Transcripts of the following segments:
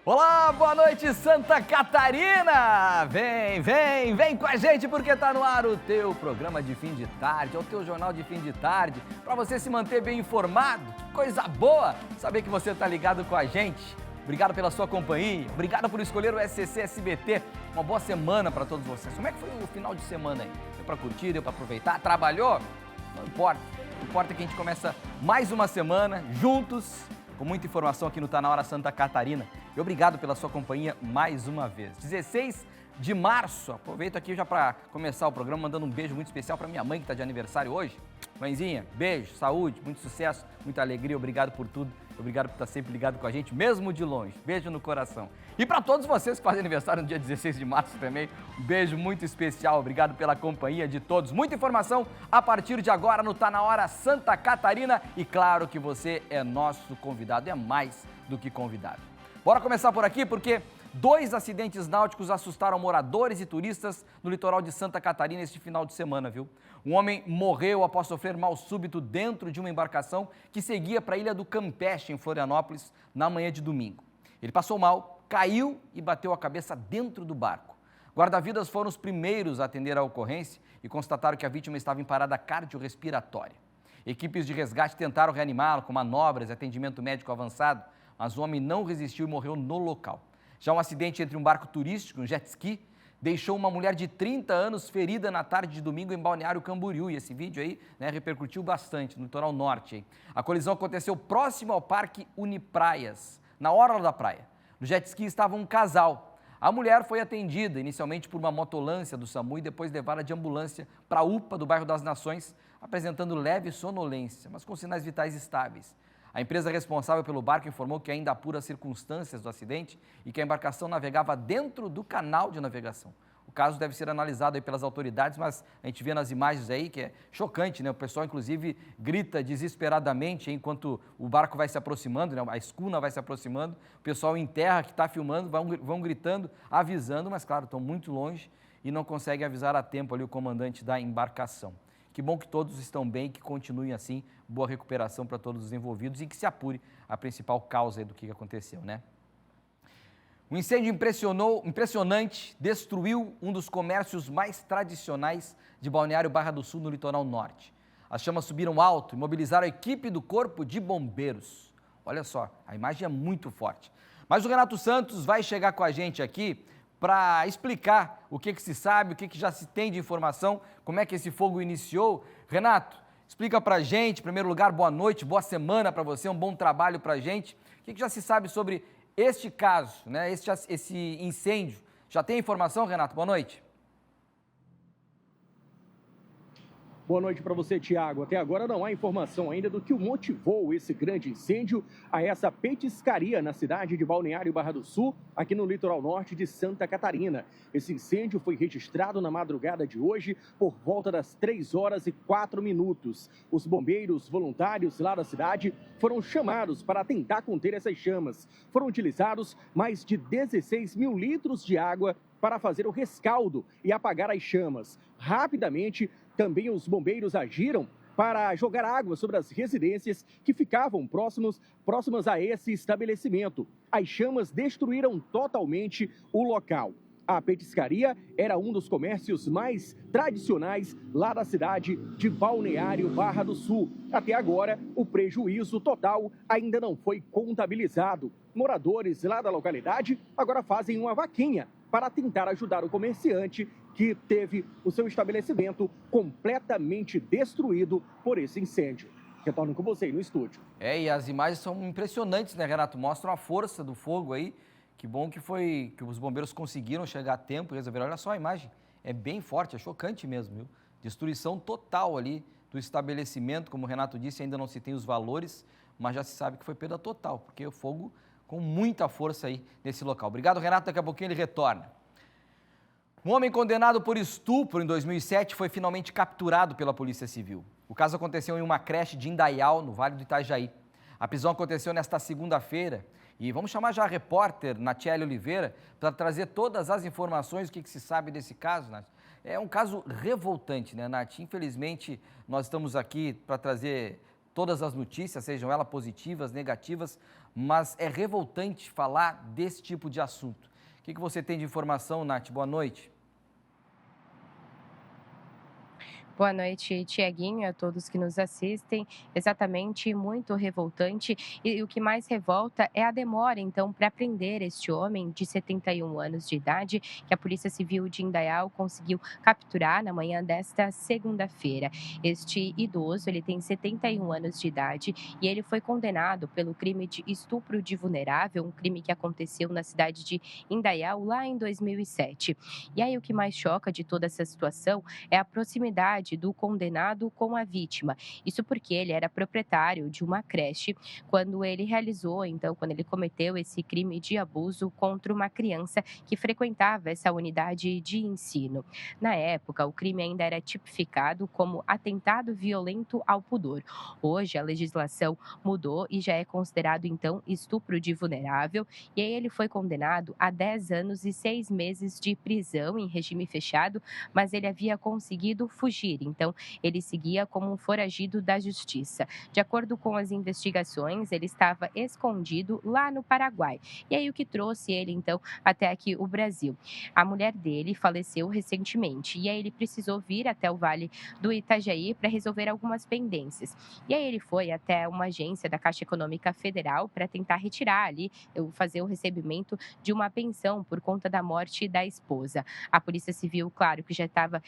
Olá, boa noite, Santa Catarina! Vem com a gente porque tá no ar o teu programa de fim de tarde, é o teu jornal de fim de tarde, para você se manter bem informado. Que coisa boa saber que você tá ligado com a gente. Obrigado pela sua companhia, obrigado por escolher o SCC SBT. Uma boa semana para todos vocês. Como é que foi o final de semana aí? Deu para curtir, deu para aproveitar? Trabalhou? Não importa. O que importa é que a gente começa mais uma semana juntos, com muita informação aqui no Tá Na Hora Santa Catarina. E obrigado pela sua companhia mais uma vez. 16 de março, aproveito aqui já para começar o programa mandando um beijo muito especial para minha mãe que está de aniversário hoje. Mãezinha, beijo, saúde, muito sucesso, muita alegria, obrigado por tudo. Obrigado por estar sempre ligado com a gente, mesmo de longe. Beijo no coração. E para todos vocês que fazem aniversário no dia 16 de março também, um beijo muito especial. Obrigado pela companhia de todos. Muita informação a partir de agora no Tá Na Hora Santa Catarina. E claro que você é nosso convidado, é mais do que convidado. Bora começar por aqui porque 2 acidentes náuticos assustaram moradores e turistas no litoral de Santa Catarina este final de semana, viu? Um homem morreu após sofrer mal súbito dentro de uma embarcação que seguia para a Ilha do Campeche, em Florianópolis, na manhã de domingo. Ele passou mal, caiu e bateu a cabeça dentro do barco. Guarda-vidas foram os primeiros a atender a ocorrência e constataram que a vítima estava em parada cardiorrespiratória. Equipes de resgate tentaram reanimá-lo com manobras e atendimento médico avançado, mas o homem não resistiu e morreu no local. Já um acidente entre um barco turístico, um jet ski, deixou uma mulher de 30 anos ferida na tarde de domingo em Balneário Camboriú. E esse vídeo aí, repercutiu bastante no litoral norte. A colisão aconteceu próximo ao Parque Unipraias, na orla da praia. No jet ski estava um casal. A mulher foi atendida inicialmente por uma motolância do SAMU e depois levada de ambulância para a UPA do bairro das Nações, apresentando leve sonolência, mas com sinais vitais estáveis. A empresa responsável pelo barco informou que ainda apura as circunstâncias do acidente e que a embarcação navegava dentro do canal de navegação. O caso deve ser analisado aí pelas autoridades, mas a gente vê nas imagens aí que é chocante, né? O pessoal, inclusive, grita desesperadamente enquanto o barco vai se aproximando, né? A escuna vai se aproximando, o pessoal em terra que está filmando vão gritando, avisando, mas, claro, estão muito longe e não conseguem avisar a tempo ali o comandante da embarcação. Que bom que todos estão bem, que continuem assim, boa recuperação para todos os envolvidos e que se apure a principal causa aí do que aconteceu, né? Um incêndio impressionante destruiu um dos comércios mais tradicionais de Balneário Barra do Sul, no litoral norte. As chamas subiram alto e mobilizaram a equipe do Corpo de Bombeiros. Olha só, a imagem é muito forte. Mas o Renato Santos vai chegar com a gente aqui para explicar o que se sabe, o que já se tem de informação, como é que esse fogo iniciou. Renato, explica para a gente, em primeiro lugar, boa noite, boa semana para você, um bom trabalho para a gente. O que já se sabe sobre este caso, né? Esse incêndio? Já tem informação, Renato? Boa noite. Boa noite para você, Tiago. Até agora não há informação ainda do que motivou esse grande incêndio a essa petiscaria na cidade de Balneário Barra do Sul, aqui no litoral norte de Santa Catarina. Esse incêndio foi registrado na madrugada de hoje por volta das 3h04. Os bombeiros voluntários lá da cidade foram chamados para tentar conter essas chamas. Foram utilizados mais de 16 mil litros de água para fazer o rescaldo e apagar as chamas. Rapidamente, também os bombeiros agiram para jogar água sobre as residências que ficavam próximas a esse estabelecimento. As chamas destruíram totalmente o local. A petiscaria era um dos comércios mais tradicionais lá da cidade de Balneário Barra do Sul. Até agora, o prejuízo total ainda não foi contabilizado. Moradores lá da localidade agora fazem uma vaquinha para tentar ajudar o comerciante que teve o seu estabelecimento completamente destruído por esse incêndio. Retorno com você aí no estúdio. E as imagens são impressionantes, né, Renato? Mostram a força do fogo aí. Que bom que os bombeiros conseguiram chegar a tempo e resolver. Olha só a imagem, é bem forte, é chocante mesmo, viu? Destruição total ali do estabelecimento, como o Renato disse, ainda não se tem os valores, mas já se sabe que foi perda total, porque o fogo com muita força aí nesse local. Obrigado, Renato, daqui a pouquinho ele retorna. Um homem condenado por estupro em 2007 foi finalmente capturado pela Polícia Civil. O caso aconteceu em uma creche de Indaial, no Vale do Itajaí. A prisão aconteceu nesta segunda-feira e vamos chamar já a repórter Natiele Oliveira para trazer todas as informações, o que se sabe desse caso, Nath. É um caso revoltante, né, Nath? Infelizmente, nós estamos aqui para trazer todas as notícias, sejam elas positivas, negativas, mas é revoltante falar desse tipo de assunto. O que você tem de informação, Nath? Boa noite. Boa noite, Tiaguinho, a todos que nos assistem. Exatamente, muito revoltante. E o que mais revolta é a demora, então, para prender este homem de 71 anos de idade, que a Polícia Civil de Indaial conseguiu capturar na manhã desta segunda-feira. Este idoso, ele tem 71 anos de idade e ele foi condenado pelo crime de estupro de vulnerável, um crime que aconteceu na cidade de Indaial lá em 2007. E aí o que mais choca de toda essa situação é a proximidade do condenado com a vítima. Isso porque ele era proprietário de uma creche quando ele cometeu esse crime de abuso contra uma criança que frequentava essa unidade de ensino. Na época, o crime ainda era tipificado como atentado violento ao pudor. Hoje, a legislação mudou e já é considerado, então, estupro de vulnerável. E aí ele foi condenado a 10 anos e 6 meses de prisão em regime fechado, mas ele havia conseguido fugir. Então, ele seguia como um foragido da justiça. De acordo com as investigações, ele estava escondido lá no Paraguai. E aí, o que trouxe ele, então, até aqui o Brasil? A mulher dele faleceu recentemente. E aí, ele precisou vir até o Vale do Itajaí para resolver algumas pendências. E aí, ele foi até uma agência da Caixa Econômica Federal para tentar retirar ali, fazer o recebimento de uma pensão por conta da morte da esposa. A Polícia Civil, claro, que já estava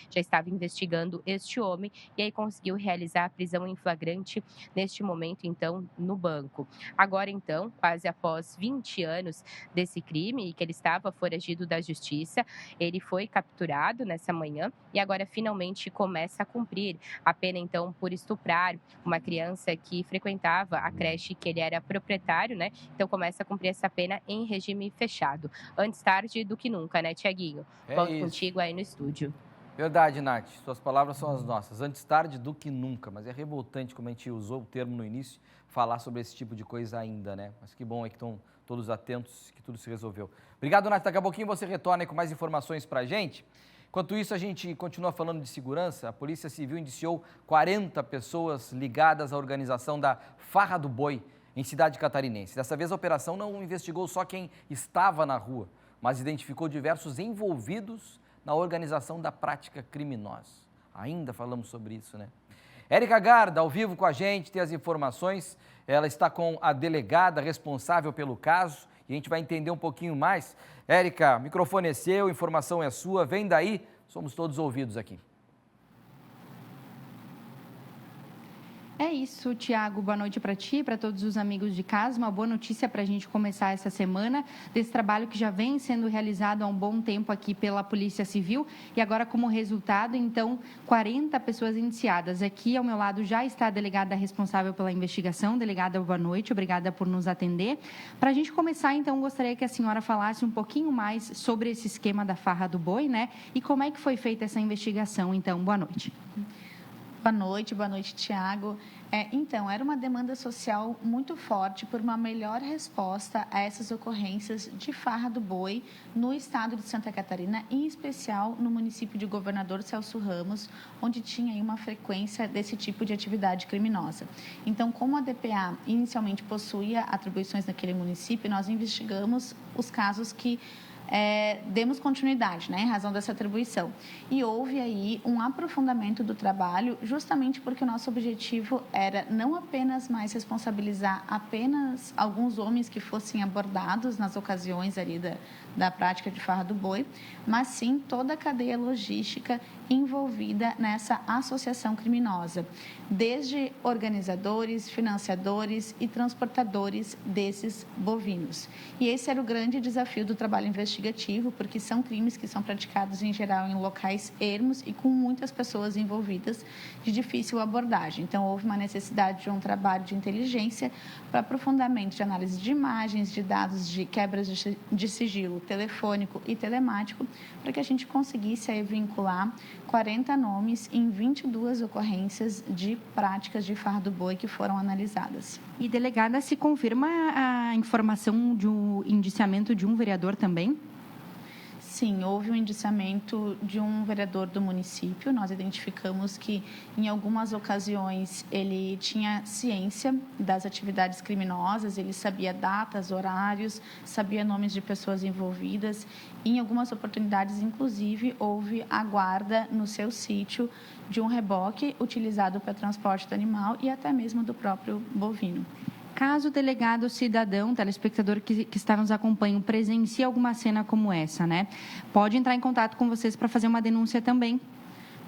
investigando este homem e aí conseguiu realizar a prisão em flagrante neste momento, então, no banco. Agora, então, quase após 20 anos desse crime e que ele estava foragido da justiça, ele foi capturado nessa manhã e agora finalmente começa a cumprir a pena, então, por estuprar uma criança que frequentava a creche que ele era proprietário, né? Então, começa a cumprir essa pena em regime fechado. Antes tarde do que nunca, né, Tiaguinho? Volto contigo aí no estúdio. Verdade, Nath. Suas palavras são as nossas. Antes tarde do que nunca. Mas é revoltante, como a gente usou o termo no início, falar sobre esse tipo de coisa ainda, né? Mas que bom é que estão todos atentos, que tudo se resolveu. Obrigado, Nath. Daqui a pouquinho você retorna aí com mais informações pra gente. Enquanto isso, a gente continua falando de segurança. A Polícia Civil indiciou 40 pessoas ligadas à organização da Farra do Boi, em cidade catarinense. Dessa vez, a operação não investigou só quem estava na rua, mas identificou diversos envolvidos na organização da prática criminosa. Ainda falamos sobre isso, né? Érica Garda, ao vivo com a gente, tem as informações. Ela está com a delegada responsável pelo caso e a gente vai entender um pouquinho mais. Érica, o microfone é seu, a informação é sua, vem daí, somos todos ouvidos aqui. É isso, Tiago. Boa noite para ti, para todos os amigos de casa. Uma boa notícia para a gente começar essa semana desse trabalho que já vem sendo realizado há um bom tempo aqui pela Polícia Civil e agora como resultado, então, 40 pessoas indiciadas. Aqui ao meu lado já está a delegada responsável pela investigação. Delegada, boa noite. Obrigada por nos atender. Para a gente começar, então, gostaria que a senhora falasse um pouquinho mais sobre esse esquema da Farra do Boi, né? E como é que foi feita essa investigação, então. Boa noite. Boa noite, Tiago. Então, era uma demanda social muito forte por uma melhor resposta a essas ocorrências de farra do boi no estado de Santa Catarina, em especial no município de Governador Celso Ramos, onde tinha aí uma frequência desse tipo de atividade criminosa. Então, como a DPA inicialmente possuía atribuições naquele município, nós investigamos os casos que demos continuidade, né, em razão dessa atribuição. E houve aí um aprofundamento do trabalho, justamente porque o nosso objetivo era não apenas mais responsabilizar apenas alguns homens que fossem abordados nas ocasiões ali da prática de farra do boi, mas sim toda a cadeia logística envolvida nessa associação criminosa, desde organizadores, financiadores e transportadores desses bovinos. E esse era o grande desafio do trabalho investigativo, porque são crimes que são praticados em geral em locais ermos e com muitas pessoas envolvidas de difícil abordagem. Então, houve uma necessidade de um trabalho de inteligência para aprofundamento de análise de imagens, de dados de quebras de sigilo telefônico e telemático, para que a gente conseguisse aí vincular 40 nomes em 22 ocorrências de práticas de farra do boi que foram analisadas. E, delegada, se confirma a informação de um indiciamento de um vereador também? Sim, houve um indiciamento de um vereador do município. Nós identificamos que, em algumas ocasiões, ele tinha ciência das atividades criminosas, ele sabia datas, horários, sabia nomes de pessoas envolvidas. E, em algumas oportunidades, inclusive, houve a guarda no seu sítio de um reboque utilizado para transporte do animal e até mesmo do próprio bovino. Caso o delegado, cidadão, telespectador que está nos acompanhando, presencie alguma cena como essa, né? Pode entrar em contato com vocês para fazer uma denúncia também.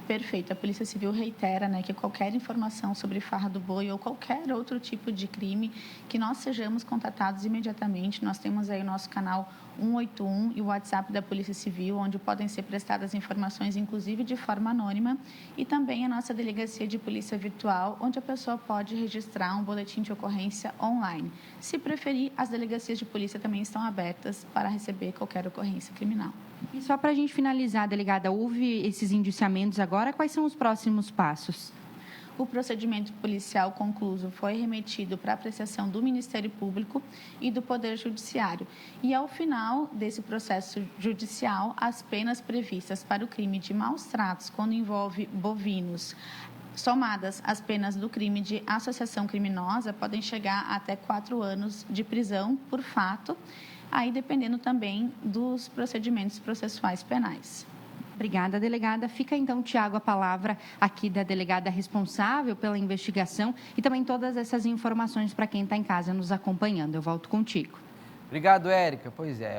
Perfeito. A Polícia Civil reitera, né, que qualquer informação sobre farra do boi ou qualquer outro tipo de crime, que nós sejamos contatados imediatamente. Nós temos aí o nosso canal 181 e o WhatsApp da Polícia Civil, onde podem ser prestadas informações, inclusive de forma anônima, e também a nossa delegacia de polícia virtual, onde a pessoa pode registrar um boletim de ocorrência online. Se preferir, as delegacias de polícia também estão abertas para receber qualquer ocorrência criminal. E só para a gente finalizar, delegada, houve esses indiciamentos agora, quais são os próximos passos? O procedimento policial concluso foi remetido para apreciação do Ministério Público e do Poder Judiciário. E, ao final desse processo judicial, as penas previstas para o crime de maus tratos, quando envolve bovinos, somadas às penas do crime de associação criminosa, podem chegar até 4 anos de prisão por fato, aí dependendo também dos procedimentos processuais penais. Obrigada, delegada. Fica então, Tiago, a palavra aqui da delegada responsável pela investigação e também todas essas informações para quem está em casa nos acompanhando. Eu volto contigo. Obrigado, Érica. Pois é,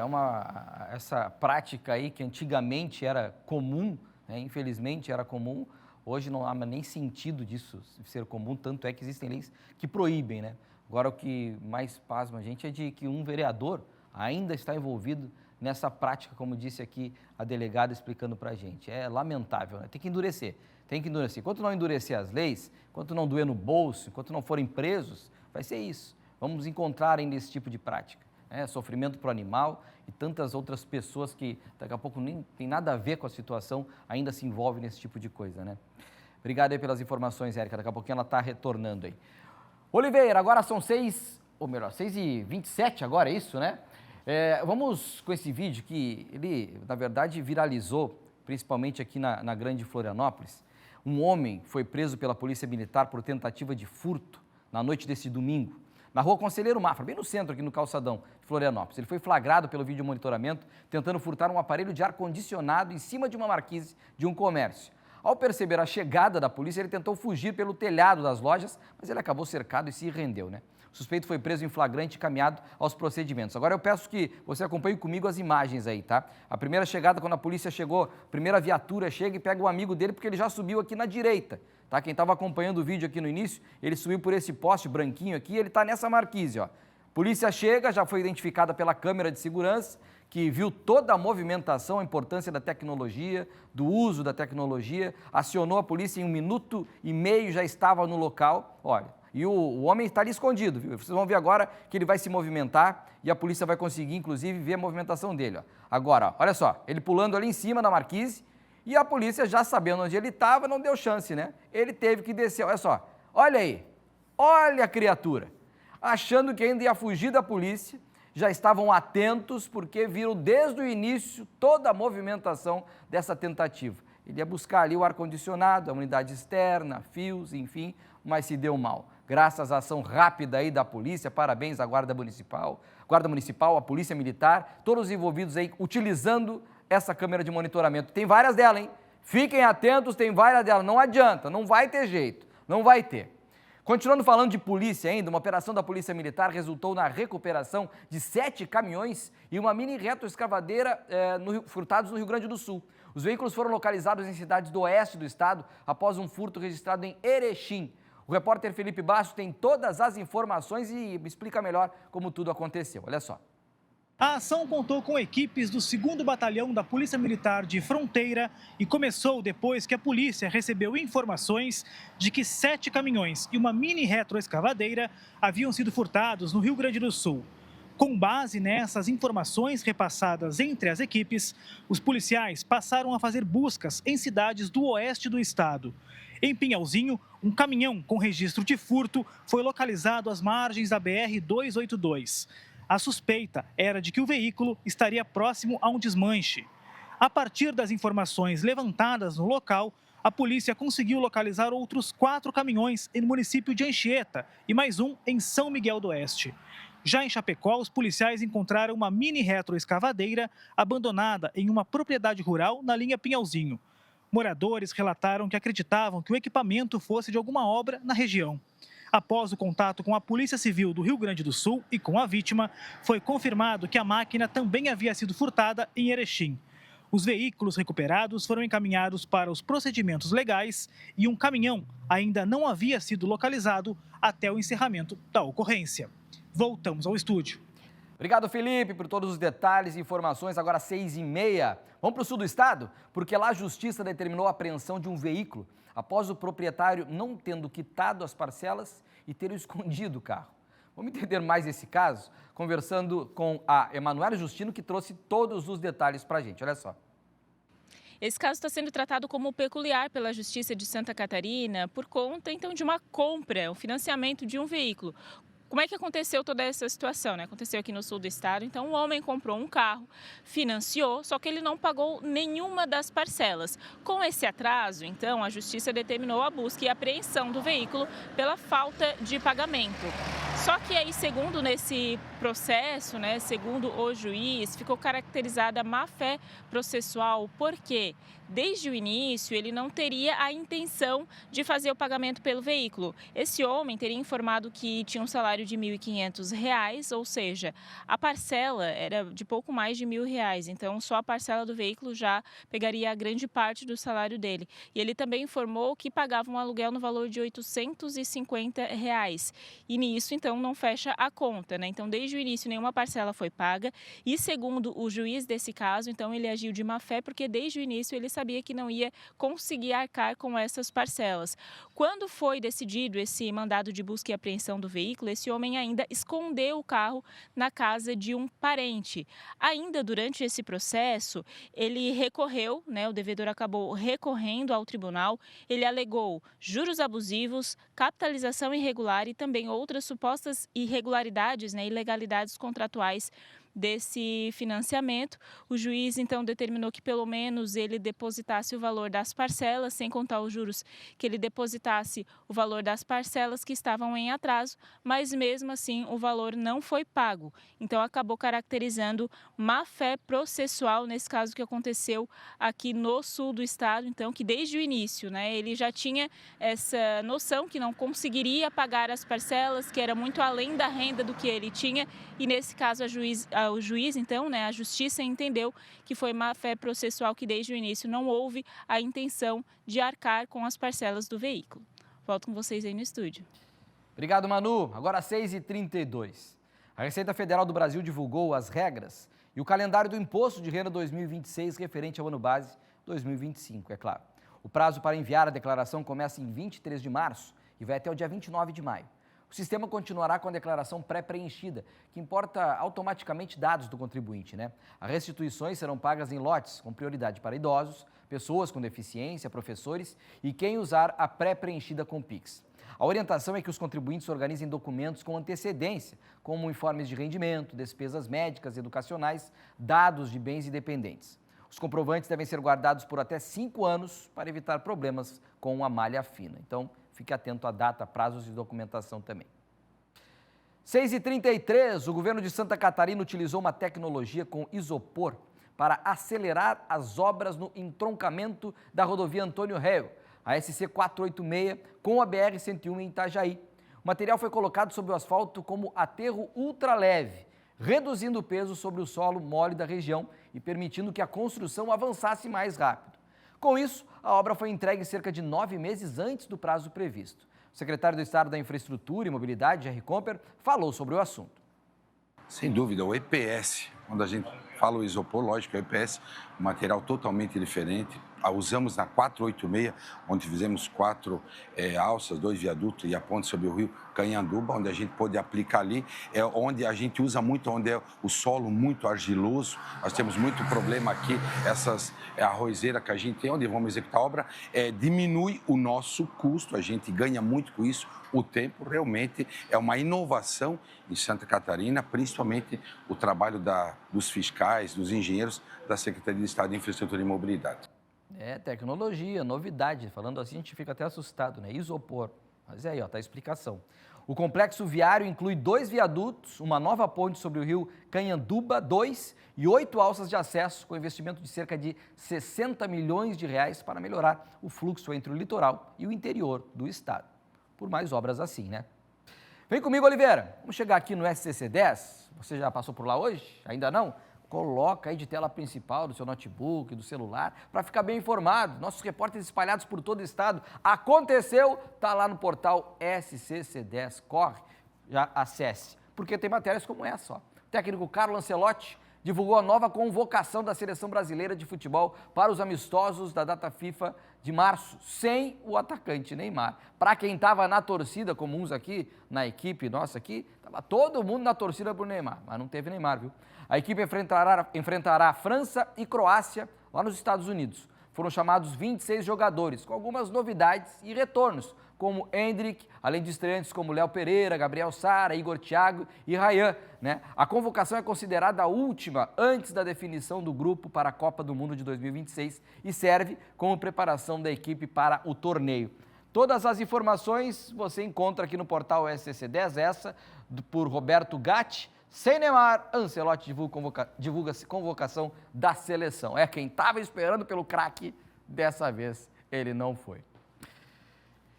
essa prática aí que antigamente era comum, né, infelizmente era comum, hoje não há nem sentido disso ser comum, tanto é que existem leis que proíbem, né? Agora, o que mais pasma a gente é de que um vereador ainda está envolvido nessa prática, como disse aqui a delegada explicando para a gente. É lamentável, né? Tem que endurecer. Enquanto não endurecer as leis, enquanto não doer no bolso, enquanto não forem presos, vai ser isso. Vamos encontrar ainda esse tipo de prática, né? Sofrimento para o animal e tantas outras pessoas que daqui a pouco nem tem nada a ver com a situação, ainda se envolvem nesse tipo de coisa, né? Obrigado aí pelas informações, Érica. Daqui a pouquinho ela está retornando aí. Oliveira, agora são 6h27 agora, é isso, né? Vamos com esse vídeo que ele, na verdade, viralizou, principalmente aqui na Grande Florianópolis. Um homem foi preso pela Polícia Militar por tentativa de furto na noite desse domingo, na rua Conselheiro Mafra, bem no centro, aqui no calçadão de Florianópolis. Ele foi flagrado pelo vídeo monitoramento tentando furtar um aparelho de ar-condicionado em cima de uma marquise de um comércio. Ao perceber a chegada da polícia, ele tentou fugir pelo telhado das lojas, mas ele acabou cercado e se rendeu, né? O suspeito foi preso em flagrante e caminhado aos procedimentos. Agora eu peço que você acompanhe comigo as imagens aí, tá? A primeira chegada, quando a polícia chegou, a primeira viatura chega e pega o amigo dele, porque ele já subiu aqui na direita, tá? Quem estava acompanhando o vídeo aqui no início, ele subiu por esse poste branquinho aqui, ele está nessa marquise, ó. Polícia chega, já foi identificada pela câmera de segurança, que viu toda a movimentação, a importância da tecnologia, do uso da tecnologia, acionou a polícia em 1 minuto e meio, já estava no local, olha. E o homem está ali escondido, viu? Vocês vão ver agora que ele vai se movimentar e a polícia vai conseguir, inclusive, ver a movimentação dele. Ó. Agora, ó, olha só, ele pulando ali em cima da marquise e a polícia, já sabendo onde ele estava, não deu chance, né? Ele teve que descer, olha só, olha aí, olha a criatura. Achando que ainda ia fugir da polícia, já estavam atentos porque viram desde o início toda a movimentação dessa tentativa. Ele ia buscar ali o ar-condicionado, a unidade externa, fios, enfim, mas se deu mal. Graças à ação rápida aí da polícia, parabéns à Guarda Municipal, a Polícia Militar, todos os envolvidos aí utilizando essa câmera de monitoramento. Tem várias delas, hein? Fiquem atentos, tem várias delas, não adianta, não vai ter jeito, não vai ter. Continuando falando de polícia ainda, uma operação da Polícia Militar resultou na recuperação de 7 caminhões e uma mini retroescavadeira furtados no Rio Grande do Sul. Os veículos foram localizados em cidades do oeste do estado após um furto registrado em Erechim. O repórter Felipe Bastos tem todas as informações e explica melhor como tudo aconteceu. Olha só. A ação contou com equipes do 2º Batalhão da Polícia Militar de Fronteira e começou depois que a polícia recebeu informações de que 7 caminhões e uma mini retroescavadeira haviam sido furtados no Rio Grande do Sul. Com base nessas informações repassadas entre as equipes, os policiais passaram a fazer buscas em cidades do oeste do estado. Em Pinhalzinho, um caminhão com registro de furto foi localizado às margens da BR-282. A suspeita era de que o veículo estaria próximo a um desmanche. A partir das informações levantadas no local, a polícia conseguiu localizar outros 4 caminhões no município de Anchieta e mais um em São Miguel do Oeste. Já em Chapecó, os policiais encontraram uma mini retroescavadeira abandonada em uma propriedade rural na linha Pinhalzinho. Moradores relataram que acreditavam que o equipamento fosse de alguma obra na região. Após o contato com a Polícia Civil do Rio Grande do Sul e com a vítima, foi confirmado que a máquina também havia sido furtada em Erechim. Os veículos recuperados foram encaminhados para os procedimentos legais e um caminhão ainda não havia sido localizado até o encerramento da ocorrência. Voltamos ao estúdio. Obrigado, Felipe, por todos os detalhes e informações. Agora 6h30. Vamos para o sul do estado? Porque lá a Justiça determinou a apreensão de um veículo após o proprietário não tendo quitado as parcelas e ter escondido o carro. Vamos entender mais esse caso conversando com a Emanuela Justino, que trouxe todos os detalhes para a gente. Olha só. Esse caso está sendo tratado como peculiar pela Justiça de Santa Catarina por conta, então, de uma compra, um financiamento de um veículo. Como é que aconteceu toda essa situação, né? Aconteceu aqui no sul do estado, então o homem comprou um carro, financiou, só que ele não pagou nenhuma das parcelas. Com esse atraso, então, a Justiça determinou a busca e apreensão do veículo pela falta de pagamento. Só que aí, segundo nesse processo, né, segundo o juiz, ficou caracterizada a má-fé processual, porque desde o início ele não teria a intenção de fazer o pagamento pelo veículo. Esse homem teria informado que tinha um salário de R$ 1.500, ou seja, a parcela era de pouco mais de R$ 1.000, então só a parcela do veículo já pegaria a grande parte do salário dele. E ele também informou que pagava um aluguel no valor de R$ 850. E nisso, então, não fecha a conta, né? Então, desde o início, nenhuma parcela foi paga e, segundo o juiz desse caso, então, ele agiu de má fé porque desde o início ele sabia que não ia conseguir arcar com essas parcelas. Quando foi decidido esse mandado de busca e apreensão do veículo, esse homem ainda escondeu o carro na casa de um parente. Ainda durante esse processo, ele recorreu, né? O devedor acabou recorrendo ao tribunal. Ele alegou juros abusivos, capitalização irregular e também outras supostas irregularidades, né, ilegalidades contratuais desse financiamento. O juiz, então, determinou que pelo menos ele depositasse o valor das parcelas, sem contar os juros, que ele depositasse o valor das parcelas que estavam em atraso, mas mesmo assim o valor não foi pago. Então, acabou caracterizando má-fé processual nesse caso que aconteceu aqui no sul do estado, então, que desde o início, né, ele já tinha essa noção que não conseguiria pagar as parcelas, que era muito além da renda do que ele tinha, e nesse caso o juiz, então, né, a Justiça entendeu que foi má-fé processual, que desde o início não houve a intenção de arcar com as parcelas do veículo. Volto com vocês aí no estúdio. Obrigado, Manu. Agora 6h32. A Receita Federal do Brasil divulgou as regras e o calendário do Imposto de Renda 2026 referente ao ano base 2025, é claro. O prazo para enviar a declaração começa em 23 de março e vai até o dia 29 de maio. O sistema continuará com a declaração pré-preenchida, que importa automaticamente dados do contribuinte, né? As restituições serão pagas em lotes, com prioridade para idosos, pessoas com deficiência, professores e quem usar a pré-preenchida com Pix. A orientação é que os contribuintes organizem documentos com antecedência, como informes de rendimento, despesas médicas, educacionais, dados de bens e dependentes. Os comprovantes devem ser guardados por até 5 anos para evitar problemas com a malha fina. Então, fique atento à data, prazos e documentação também. 6h33, o governo de Santa Catarina utilizou uma tecnologia com isopor para acelerar as obras no entroncamento da rodovia Antônio Rego, a SC 486, com a BR-101 em Itajaí. O material foi colocado sobre o asfalto como aterro ultraleve, reduzindo o peso sobre o solo mole da região e permitindo que a construção avançasse mais rápido. Com isso, a obra foi entregue cerca de 9 meses antes do prazo previsto. O secretário do Estado da Infraestrutura e Mobilidade, Jerry Comper, falou sobre o assunto. Sem dúvida, o EPS, quando a gente fala o isopor, lógico, o EPS, um material totalmente diferente. Usamos na 486, onde fizemos 4 alças, 2 viadutos e a ponte sobre o rio Canhanduba, onde a gente pôde aplicar ali, onde a gente usa muito, onde é o solo muito argiloso. Nós temos muito problema aqui, a arrozeira que a gente tem, onde vamos executar a obra, diminui o nosso custo, a gente ganha muito com isso. O tempo realmente é uma inovação em Santa Catarina, principalmente o trabalho da dos fiscais, dos engenheiros da Secretaria de Estado de Infraestrutura e Mobilidade. É tecnologia, novidade. Falando assim, a gente fica até assustado, né? Isopor. Mas é aí, ó, tá a explicação. O complexo viário inclui 2 viadutos, uma nova ponte sobre o rio Canhanduba 2 e 8 alças de acesso, com investimento de cerca de 60 milhões de reais para melhorar o fluxo entre o litoral e o interior do estado. Por mais obras assim, né? Vem comigo, Oliveira. Vamos chegar aqui no SCC-10. Você já passou por lá hoje? Ainda não? Coloca aí de tela principal do seu notebook, do celular, para ficar bem informado. Nossos repórteres espalhados por todo o estado. Aconteceu, tá lá no portal SCC10. Corre, já acesse, porque tem matérias como essa. Ó. O técnico Carlo Ancelotti divulgou a nova convocação da Seleção Brasileira de Futebol para os amistosos da data FIFA de março, sem o atacante Neymar. Para quem estava na torcida, como uns aqui, na equipe nossa aqui, estava todo mundo na torcida por Neymar, mas não teve Neymar, viu? A equipe enfrentará a França e Croácia lá nos Estados Unidos. Foram chamados 26 jogadores, com algumas novidades e retornos, como Endrick, além de estreantes como Léo Pereira, Gabriel Sara, Igor Thiago e Ryan. Né? A convocação é considerada a última antes da definição do grupo para a Copa do Mundo de 2026 e serve como preparação da equipe para o torneio. Todas as informações você encontra aqui no portal SCC10, essa por Roberto Gatti. Sem Neymar, Ancelotti divulga convocação da seleção. É quem estava esperando pelo craque, dessa vez ele não foi.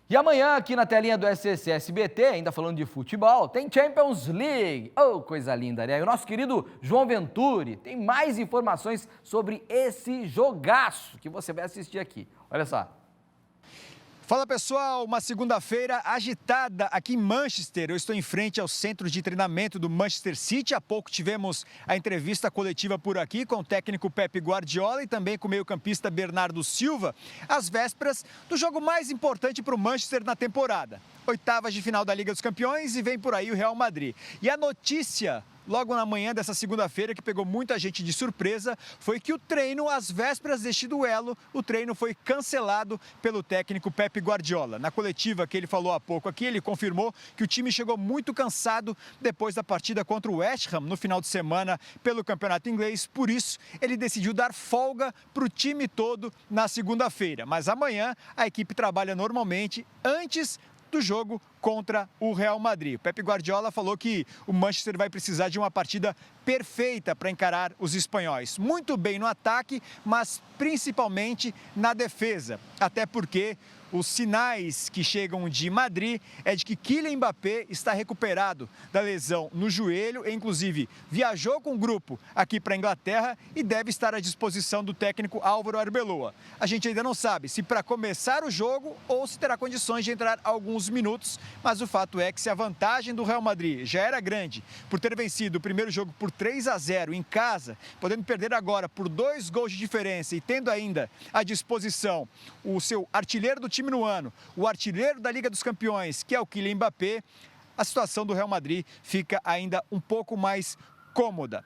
E amanhã, aqui na telinha do SCC SBT, ainda falando de futebol, tem Champions League. Oh, coisa linda, né? E o nosso querido João Venturi tem mais informações sobre esse jogaço que você vai assistir aqui. Olha só. Fala pessoal, uma segunda-feira agitada aqui em Manchester. Eu estou em frente ao centro de treinamento do Manchester City. Há pouco tivemos a entrevista coletiva por aqui com o técnico Pep Guardiola e também com o meio-campista Bernardo Silva, às vésperas do jogo mais importante para o Manchester na temporada. Oitavas de final da Liga dos Campeões e vem por aí o Real Madrid. E a notícia logo na manhã dessa segunda-feira, que pegou muita gente de surpresa, foi que o treino, às vésperas deste duelo, o treino foi cancelado pelo técnico Pep Guardiola. Na coletiva que ele falou há pouco aqui, ele confirmou que o time chegou muito cansado depois da partida contra o West Ham no final de semana pelo Campeonato Inglês. Por isso, ele decidiu dar folga para o time todo na segunda-feira. Mas amanhã a equipe trabalha normalmente antes do jogo contra o Real Madrid. O Pep Guardiola falou que o Manchester vai precisar de uma partida perfeita para encarar os espanhóis. Muito bem no ataque, mas principalmente na defesa. Até porque os sinais que chegam de Madrid é de que Kylian Mbappé está recuperado da lesão no joelho, e inclusive viajou com o grupo aqui para a Inglaterra e deve estar à disposição do técnico Álvaro Arbeloa. A gente ainda não sabe se para começar o jogo ou se terá condições de entrar alguns minutos, mas o fato é que se a vantagem do Real Madrid já era grande por ter vencido o primeiro jogo por 3-0 em casa, podendo perder agora por 2 gols de diferença e tendo ainda à disposição o seu artilheiro do time no ano, o artilheiro da Liga dos Campeões, que é o Kylian Mbappé, a situação do Real Madrid fica ainda um pouco mais cômoda.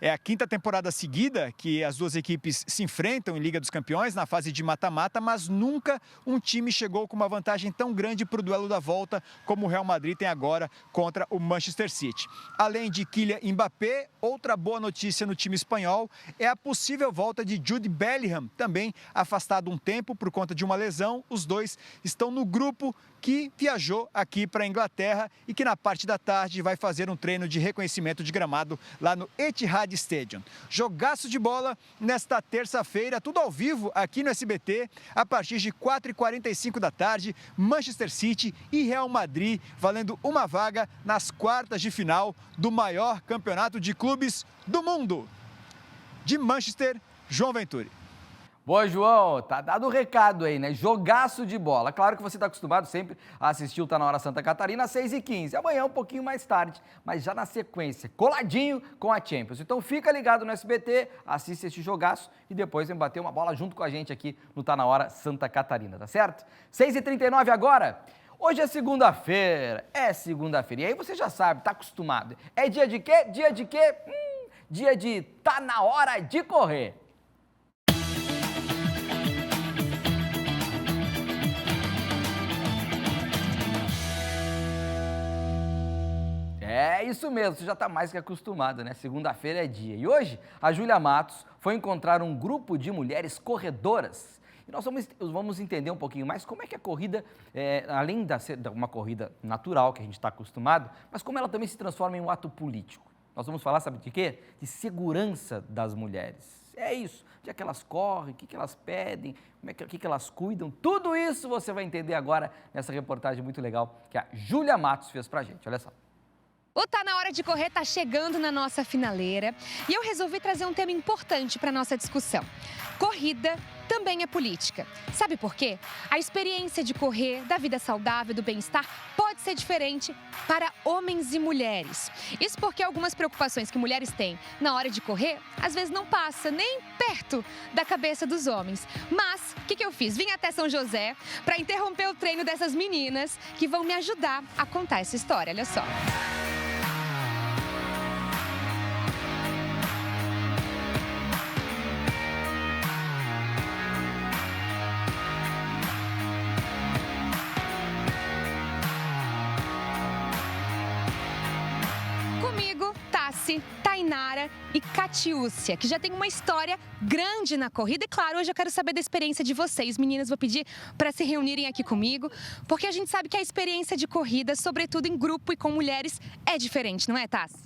É a 5ª temporada seguida que as duas equipes se enfrentam em Liga dos Campeões, na fase de mata-mata, mas nunca um time chegou com uma vantagem tão grande para o duelo da volta como o Real Madrid tem agora contra o Manchester City. Além de Kylian Mbappé, outra boa notícia no time espanhol é a possível volta de Jude Bellingham, também afastado um tempo por conta de uma lesão. Os dois estão no grupo que viajou aqui para a Inglaterra e que na parte da tarde vai fazer um treino de reconhecimento de gramado lá no Etihad Stadium. Jogaço de bola nesta terça-feira, tudo ao vivo aqui no SBT, a partir de 4h45 da tarde, Manchester City e Real Madrid, valendo uma vaga nas quartas de final do maior campeonato de clubes do mundo. De Manchester, João Venturi. Boa, João, tá dado o recado aí, né? Jogaço de bola. Claro que você está acostumado sempre a assistir o Tá Na Hora Santa Catarina às 6h15. Amanhã um pouquinho mais tarde, mas já na sequência, coladinho com a Champions. Então fica ligado no SBT, assiste esse jogaço e depois vem bater uma bola junto com a gente aqui no Tá Na Hora Santa Catarina, tá certo? 6h39 agora. Hoje é segunda-feira, E aí você já sabe, tá acostumado. É dia de quê? Dia de quê? Dia de Tá Na Hora de Correr. É isso mesmo, você já está mais que acostumado, né? Segunda-feira é dia. E hoje, a Júlia Matos foi encontrar um grupo de mulheres corredoras. E nós vamos entender um pouquinho mais como é que a corrida, além de ser uma corrida natural, que a gente está acostumado, mas como ela também se transforma em um ato político. Nós vamos falar, sabe de quê? De segurança das mulheres. É isso, onde é que elas correm, o que elas pedem, o que elas cuidam. Tudo isso você vai entender agora nessa reportagem muito legal que a Júlia Matos fez pra gente. Olha só. O Tá Na Hora de Correr tá chegando na nossa finaleira e eu resolvi trazer um tema importante para nossa discussão. Corrida também é política. Sabe por quê? A experiência de correr, da vida saudável, do bem-estar, pode ser diferente para homens e mulheres. Isso porque algumas preocupações que mulheres têm na hora de correr, às vezes não passa nem perto da cabeça dos homens. Mas, o que eu fiz? Vim até São José para interromper o treino dessas meninas que vão me ajudar a contar essa história. Olha só. Tainara e Catiúcia, que já tem uma história grande na corrida. E claro, hoje eu quero saber da experiência de vocês. Meninas, vou pedir para se reunirem aqui comigo, porque a gente sabe que a experiência de corrida, sobretudo em grupo e com mulheres, é diferente, não é, Tassi?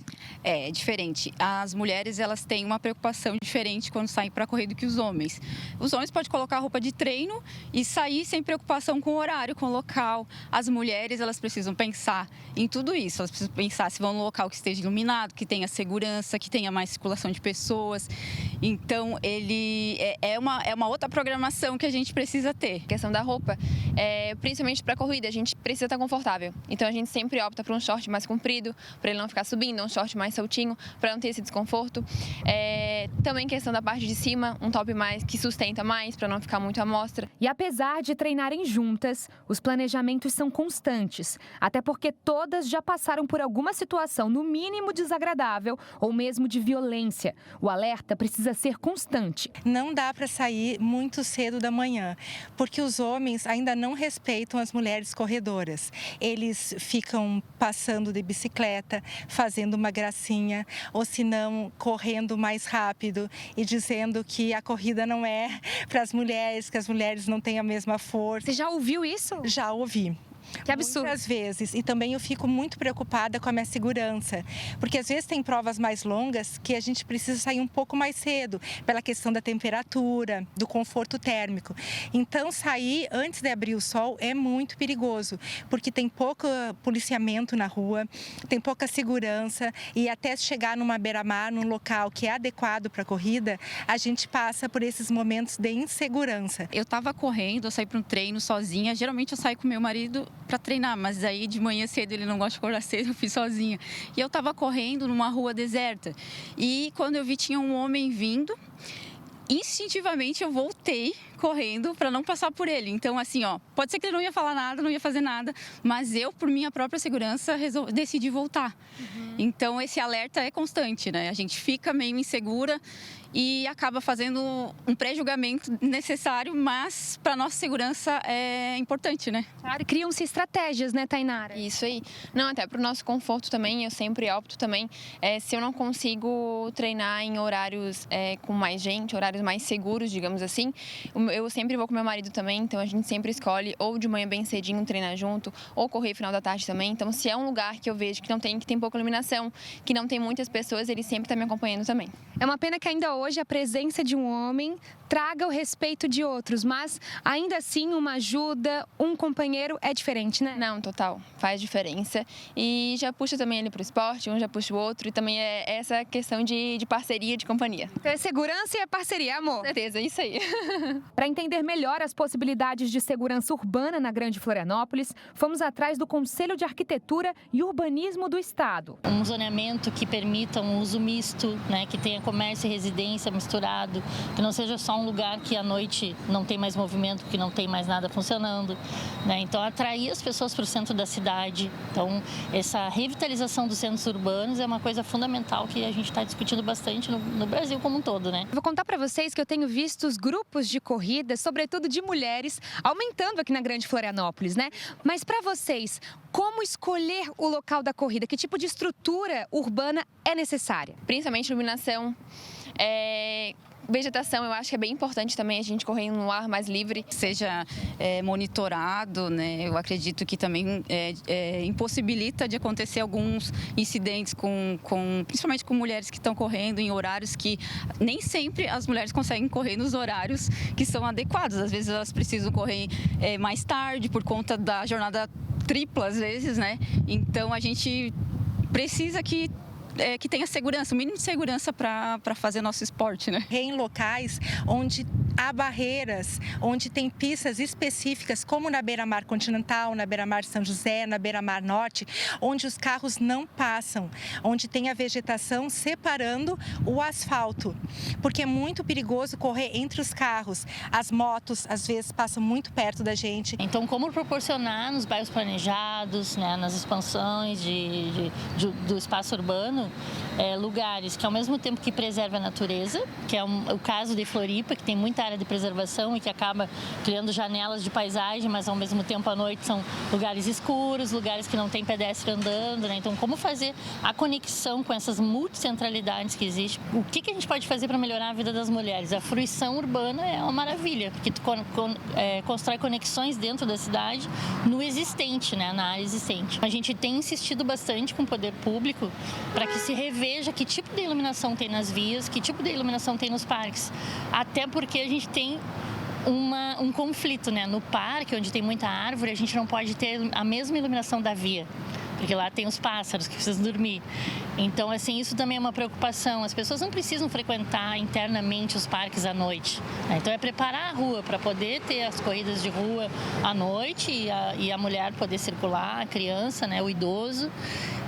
É diferente. As mulheres, elas têm uma preocupação diferente quando saem para correr do que os homens. Os homens podem colocar roupa de treino e sair sem preocupação com o horário, com o local. As mulheres, elas precisam pensar em tudo isso. Elas precisam pensar se vão no local que esteja iluminado, que tenha segurança, que tenha mais circulação de pessoas. Então, ele é uma outra programação que a gente precisa ter. A questão da roupa, principalmente para corrida, a gente precisa estar confortável. Então, a gente sempre opta por um short mais comprido, para ele não ficar subindo, um short mais soltinho, para não ter esse desconforto. Também questão da parte de cima, um top mais que sustenta mais, para não ficar muito à mostra. E apesar de treinarem juntas, os planejamentos são constantes, até porque todas já passaram por alguma situação, no mínimo desagradável ou mesmo de violência. O alerta precisa ser constante. Não dá para sair muito cedo da manhã, porque os homens ainda não respeitam as mulheres corredoras. Eles ficam passando de bicicleta, fazendo uma gracinha, ou se não, correndo mais rápido e dizendo que a corrida não é para as mulheres, que as mulheres não têm a mesma força. Você já ouviu isso? Já ouvi. Que absurdo. Muitas vezes. E também eu fico muito preocupada com a minha segurança. Porque às vezes tem provas mais longas que a gente precisa sair um pouco mais cedo, pela questão da temperatura, do conforto térmico. Então, sair antes de abrir o sol é muito perigoso, porque tem pouco policiamento na rua, tem pouca segurança e até chegar numa beira-mar, num local que é adequado para a corrida, a gente passa por esses momentos de insegurança. Eu estava correndo, eu saí para um treino sozinha. Geralmente eu saio com meu marido para treinar, mas aí de manhã cedo ele não gosta de acordar cedo, eu fui sozinha. E eu estava correndo numa rua deserta e quando eu vi tinha um homem vindo, instintivamente eu voltei correndo para não passar por ele. Então, assim, pode ser que ele não ia falar nada, não ia fazer nada, mas eu, por minha própria segurança, decidi voltar. Então, esse alerta é constante, né? A gente fica meio insegura e acaba fazendo um pré-julgamento necessário, mas para nossa segurança é importante, né? Claro, criam-se estratégias, né, Tainara? Isso aí. Não, até para o nosso conforto também, eu sempre opto também, se eu não consigo treinar em horários com mais gente, horários mais seguros, digamos assim, eu sempre vou com meu marido também, então a gente sempre escolhe ou de manhã bem cedinho treinar junto, ou correr final da tarde também. Então, se é um lugar que eu vejo que tem pouca iluminação, que não tem muitas pessoas, ele sempre está me acompanhando também. É uma pena que ainda hoje a presença de um homem traga o respeito de outros, mas ainda assim uma ajuda, um companheiro é diferente, né? Não, total, faz diferença e já puxa também ele para o esporte, um já puxa o outro e também é essa questão de parceria, de companhia. Então é segurança e é parceria, amor? Com certeza, isso aí. Para entender melhor as possibilidades de segurança urbana na Grande Florianópolis, fomos atrás do Conselho de Arquitetura e Urbanismo do Estado. Um zoneamento que permita um uso misto, né, que tenha comércio e residência convivência misturado, que não seja só um lugar que à noite não tem mais movimento, que não tem mais nada funcionando, né? Então, atrair as pessoas para o centro da cidade. Então, essa revitalização dos centros urbanos é uma coisa fundamental que a gente está discutindo bastante no Brasil como um todo, né? Vou contar para vocês que eu tenho visto os grupos de corrida, sobretudo de mulheres, aumentando aqui na Grande Florianópolis, né? Mas para vocês, como escolher o local da corrida? Que tipo de estrutura urbana é necessária? Principalmente iluminação, vegetação, eu acho que é bem importante também a gente correr no ar mais livre. Seja monitorado, né? Eu acredito que também impossibilita de acontecer alguns incidentes principalmente com mulheres que estão correndo em horários que nem sempre as mulheres conseguem correr nos horários que são adequados. Às vezes elas precisam correr mais tarde por conta da jornada tripla, às vezes, né? Então a gente precisa que tenha segurança, o mínimo de segurança para fazer nosso esporte, né? Em locais onde há barreiras, onde tem pistas específicas, como na Beira-Mar Continental, na Beira-Mar São José, na Beira-Mar Norte, onde os carros não passam, onde tem a vegetação separando o asfalto, porque é muito perigoso correr entre os carros. As motos, às vezes, passam muito perto da gente. Então, como proporcionar nos bairros planejados, né, nas expansões do espaço urbano, lugares que, ao mesmo tempo que preserva a natureza, que é o caso de Floripa, que tem muita área de preservação e que acaba criando janelas de paisagem, mas ao mesmo tempo à noite são lugares escuros, lugares que não tem pedestre andando, né? Então, como fazer a conexão com essas multicentralidades que existem? O que a gente pode fazer para melhorar a vida das mulheres? A fruição urbana é uma maravilha, porque tu constrói conexões dentro da cidade no existente, né? Na área existente. A gente tem insistido bastante com o poder público para que se reveja que tipo de iluminação tem nas vias, que tipo de iluminação tem nos parques. Até porque a gente tem um conflito, né? No parque, onde tem muita árvore, a gente não pode ter a mesma iluminação da via, porque lá tem os pássaros que precisam dormir. Então, assim, isso também é uma preocupação. As pessoas não precisam frequentar internamente os parques à noite, né? Então, é preparar a rua para poder ter as corridas de rua à noite e a mulher poder circular, a criança, né? O idoso.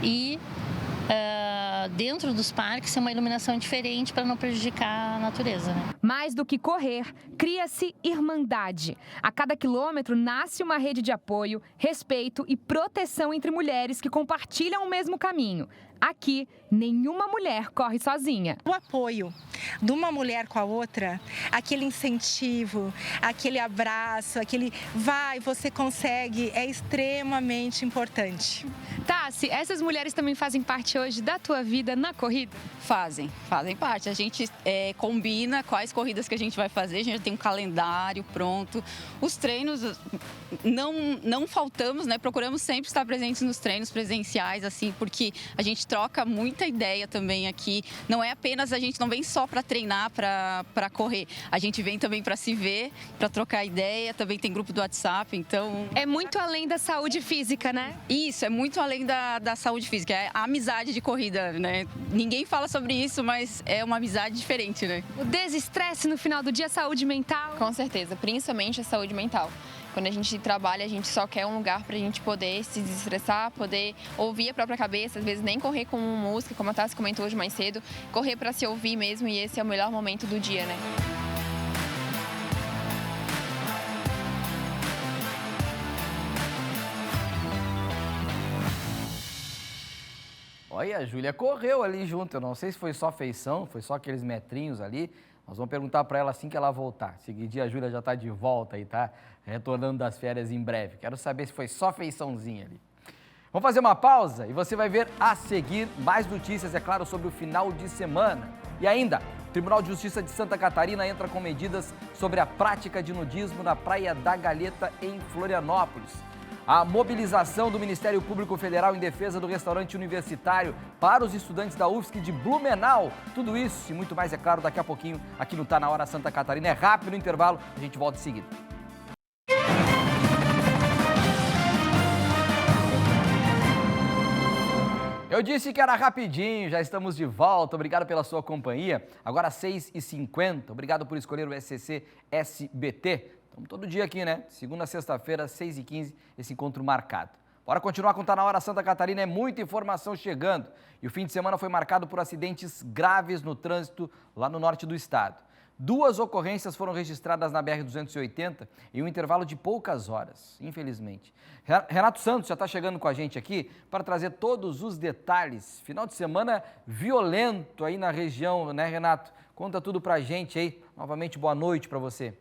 E dentro dos parques é uma iluminação diferente para não prejudicar a natureza, né? Mais do que correr, cria-se irmandade. A cada quilômetro nasce uma rede de apoio, respeito e proteção entre mulheres que compartilham o mesmo caminho. Aqui, nenhuma mulher corre sozinha. O apoio de uma mulher com a outra, aquele incentivo, aquele abraço, aquele vai, você consegue, é extremamente importante. Tassi, essas mulheres também fazem parte hoje da tua vida na corrida? Fazem parte. A gente combina quais corridas que a gente vai fazer, a gente já tem um calendário pronto. Os treinos, não faltamos, né? Procuramos sempre estar presentes nos treinos presenciais, assim, porque a gente troca muita ideia também aqui. Não é apenas, a gente não vem só para treinar, para correr. A gente vem também para se ver, para trocar ideia. Também tem grupo do WhatsApp, então... É muito além da saúde física, né? Isso, é muito além da saúde física. É a amizade de corrida, né? Ninguém fala sobre isso, mas é uma amizade diferente, né? O desestresse no final do dia, saúde mental? Com certeza, principalmente a saúde mental. Quando a gente trabalha, a gente só quer um lugar para a gente poder se desestressar, poder ouvir a própria cabeça, às vezes nem correr com música, como a Tassi comentou hoje mais cedo, correr para se ouvir mesmo, e esse é o melhor momento do dia, né? Olha, a Júlia correu ali junto, eu não sei se foi só feição, foi só aqueles metrinhos ali. Nós vamos perguntar para ela assim que ela voltar. Seguidinho, a Júlia já está de volta e está retornando das férias em breve. Quero saber se foi só feiçãozinha ali. Vamos fazer uma pausa e você vai ver a seguir mais notícias, é claro, sobre o final de semana. E ainda, o Tribunal de Justiça de Santa Catarina entra com medidas sobre a prática de nudismo na Praia da Galheta, em Florianópolis. A mobilização do Ministério Público Federal em defesa do restaurante universitário para os estudantes da UFSC de Blumenau. Tudo isso e muito mais, é claro, daqui a pouquinho aqui no Tá Na Hora Santa Catarina. É rápido o intervalo, a gente volta em seguida. Eu disse que era rapidinho, já estamos de volta. Obrigado pela sua companhia. Agora 6h50. Obrigado por escolher o SCC SBT. Estamos todo dia aqui, né? Segunda a sexta-feira, 6h15, esse encontro marcado. Bora continuar com Tá Na Hora Santa Catarina, é muita informação chegando. E o fim de semana foi marcado por acidentes graves no trânsito lá no norte do estado. 2 ocorrências foram registradas na BR-280 em um intervalo de poucas horas, infelizmente. Renato Santos já está chegando com a gente aqui para trazer todos os detalhes. Final de semana violento aí na região, né, Renato? Conta tudo para a gente aí. Novamente, boa noite para você.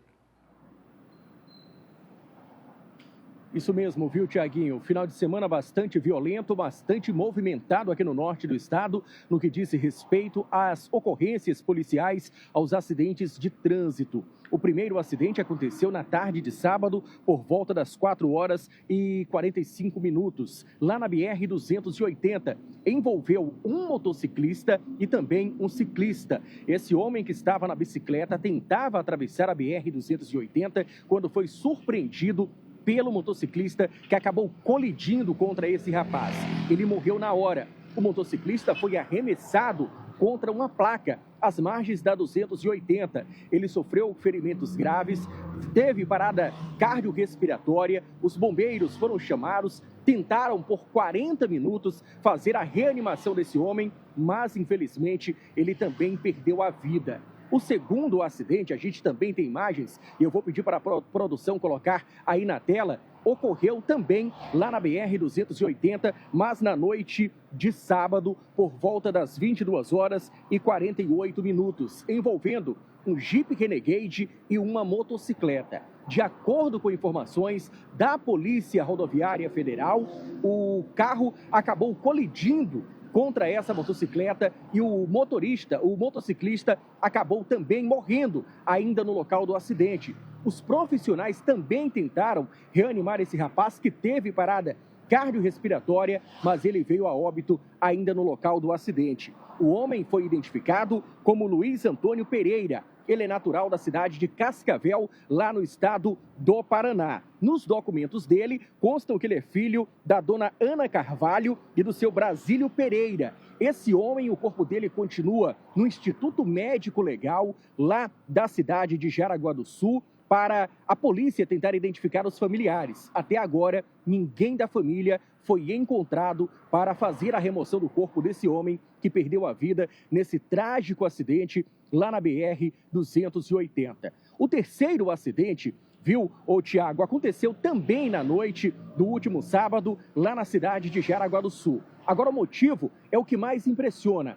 Isso mesmo, viu, Tiaguinho? Final de semana bastante violento, bastante movimentado aqui no norte do estado, no que diz respeito às ocorrências policiais, aos acidentes de trânsito. O primeiro acidente aconteceu na tarde de sábado, por volta das 4h45, lá na BR-280. Envolveu um motociclista e também um ciclista. Esse homem que estava na bicicleta tentava atravessar a BR-280 quando foi surpreendido pelo motociclista que acabou colidindo contra esse rapaz. Ele morreu na hora. O motociclista foi arremessado contra uma placa às margens da 280. Ele sofreu ferimentos graves, teve parada cardiorrespiratória. Os bombeiros foram chamados, tentaram por 40 minutos fazer a reanimação desse homem, mas infelizmente ele também perdeu a vida. O segundo acidente, a gente também tem imagens, e eu vou pedir para a produção colocar aí na tela, ocorreu também lá na BR-280, mas na noite de sábado, por volta das 22h48, envolvendo um Jeep Renegade e uma motocicleta. De acordo com informações da Polícia Rodoviária Federal, o carro acabou colidindo contra essa motocicleta e o motociclista acabou também morrendo ainda no local do acidente. Os profissionais também tentaram reanimar esse rapaz que teve parada cardiorrespiratória, mas ele veio a óbito ainda no local do acidente. O homem foi identificado como Luiz Antônio Pereira. Ele é natural da cidade de Cascavel, lá no estado do Paraná. Nos documentos dele, constam que ele é filho da dona Ana Carvalho e do seu Brasílio Pereira. Esse homem, o corpo dele continua no Instituto Médico Legal, lá da cidade de Jaraguá do Sul, para a polícia tentar identificar os familiares. Até agora, ninguém da família foi encontrado para fazer a remoção do corpo desse homem que perdeu a vida nesse trágico acidente lá na BR-280. O terceiro acidente, viu, Tiago, aconteceu também na noite do último sábado, lá na cidade de Jaraguá do Sul. Agora, o motivo é o que mais impressiona.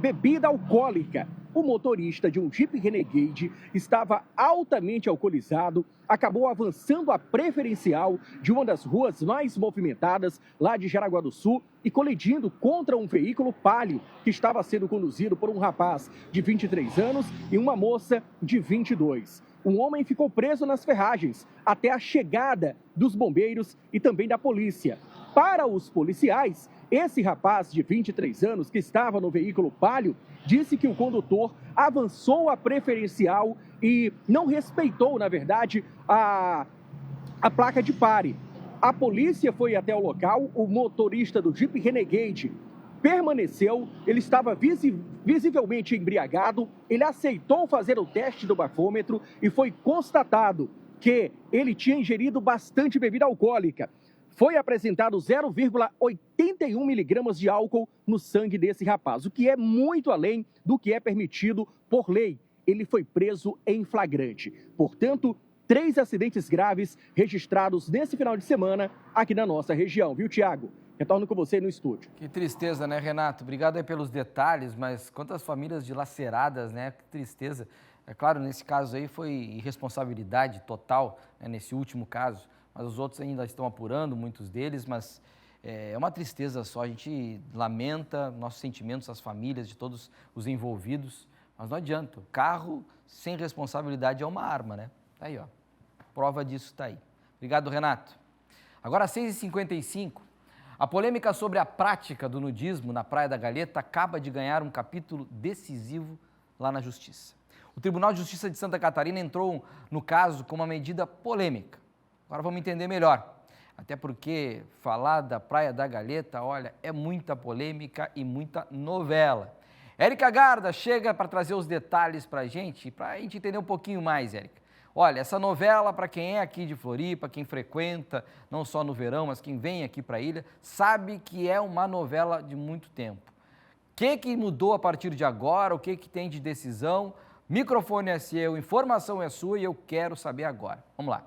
Bebida alcoólica. O motorista de um Jeep Renegade estava altamente alcoolizado, acabou avançando a preferencial de uma das ruas mais movimentadas lá de Jaraguá do Sul e colidindo contra um veículo Palio que estava sendo conduzido por um rapaz de 23 anos e uma moça de 22. Um homem ficou preso nas ferragens até a chegada dos bombeiros e também da polícia. Para os policiais, esse rapaz de 23 anos que estava no veículo Palio disse que o condutor avançou a preferencial e não respeitou, na verdade, a placa de pare. A polícia foi até o local, o motorista do Jeep Renegade permaneceu, ele estava visivelmente embriagado, ele aceitou fazer o teste do bafômetro e foi constatado que ele tinha ingerido bastante bebida alcoólica. Foi apresentado 0,81 miligramas de álcool no sangue desse rapaz, o que é muito além do que é permitido por lei. Ele foi preso em flagrante. Portanto, 3 acidentes graves registrados nesse final de semana aqui na nossa região, viu, Tiago? Retorno com você no estúdio. Que tristeza, né, Renato? Obrigado aí pelos detalhes, mas quantas famílias dilaceradas, né? Que tristeza. É claro, nesse caso aí foi irresponsabilidade total, né, nesse último caso. Mas os outros ainda estão apurando, muitos deles, mas é uma tristeza só. A gente lamenta nossos sentimentos, as famílias de todos os envolvidos, mas não adianta. O carro sem responsabilidade é uma arma, né? Tá aí, ó. Prova disso está aí. Obrigado, Renato. Agora, às 6h55, a polêmica sobre a prática do nudismo na Praia da Galheta acaba de ganhar um capítulo decisivo lá na Justiça. O Tribunal de Justiça de Santa Catarina entrou no caso com uma medida polêmica. Agora vamos entender melhor, até porque falar da Praia da Galheta, olha, é muita polêmica e muita novela. Érica Garda chega para trazer os detalhes para a gente entender um pouquinho mais, Érica. Olha, essa novela, para quem é aqui de Floripa, quem frequenta, não só no verão, mas quem vem aqui para a ilha, sabe que é uma novela de muito tempo. O que mudou a partir de agora? O que tem de decisão? Microfone é seu, informação é sua e eu quero saber agora. Vamos lá.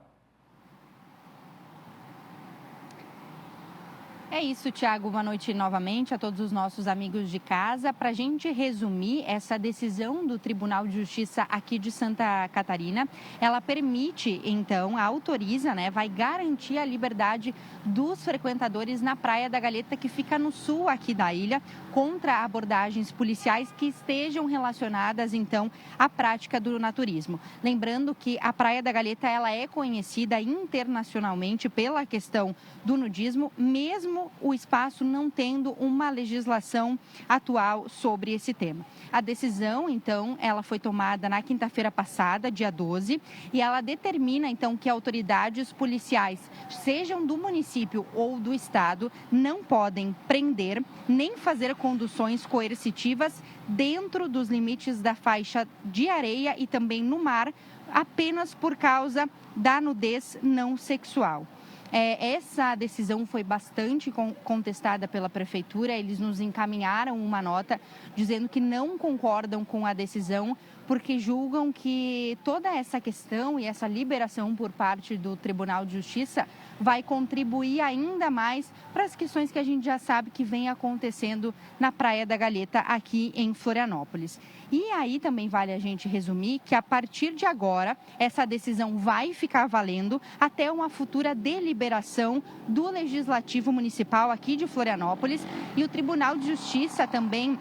É isso, Tiago. Boa noite novamente a todos os nossos amigos de casa. Para a gente resumir, essa decisão do Tribunal de Justiça aqui de Santa Catarina, ela permite, então, autoriza, vai garantir a liberdade dos frequentadores na Praia da Galeta, que fica no sul aqui da ilha, contra abordagens policiais que estejam relacionadas, então, à prática do naturismo. Lembrando que a Praia da Galeta, ela é conhecida internacionalmente pela questão do nudismo, mesmo o espaço não tendo uma legislação atual sobre esse tema. A decisão, então, ela foi tomada na quinta-feira passada, dia 12, e ela determina, então, que autoridades policiais, sejam do município ou do estado, não podem prender nem fazer conduções coercitivas dentro dos limites da faixa de areia e também no mar, apenas por causa da nudez não sexual. Essa decisão foi bastante contestada pela Prefeitura. Eles nos encaminharam uma nota dizendo que não concordam com a decisão, porque julgam que toda essa questão e essa liberação por parte do Tribunal de Justiça vai contribuir ainda mais para as questões que a gente já sabe que vem acontecendo na Praia da Galeta, aqui em Florianópolis. E aí também vale a gente resumir que a partir de agora, essa decisão vai ficar valendo até uma futura deliberação do Legislativo Municipal aqui de Florianópolis. E o Tribunal de Justiça também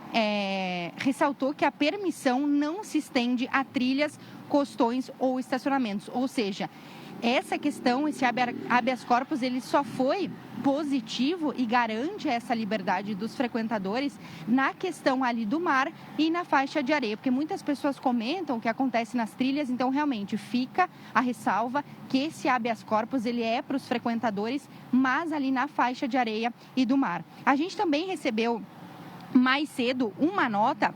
ressaltou que a permissão não se estende a trilhas, costões ou estacionamentos. Ou seja, essa questão, esse habeas corpus, ele só foi positivo e garante essa liberdade dos frequentadores na questão ali do mar e na faixa de areia, porque muitas pessoas comentam o que acontece nas trilhas, então realmente fica a ressalva que esse habeas corpus, ele é para os frequentadores, mas ali na faixa de areia e do mar. A gente também recebeu mais cedo uma nota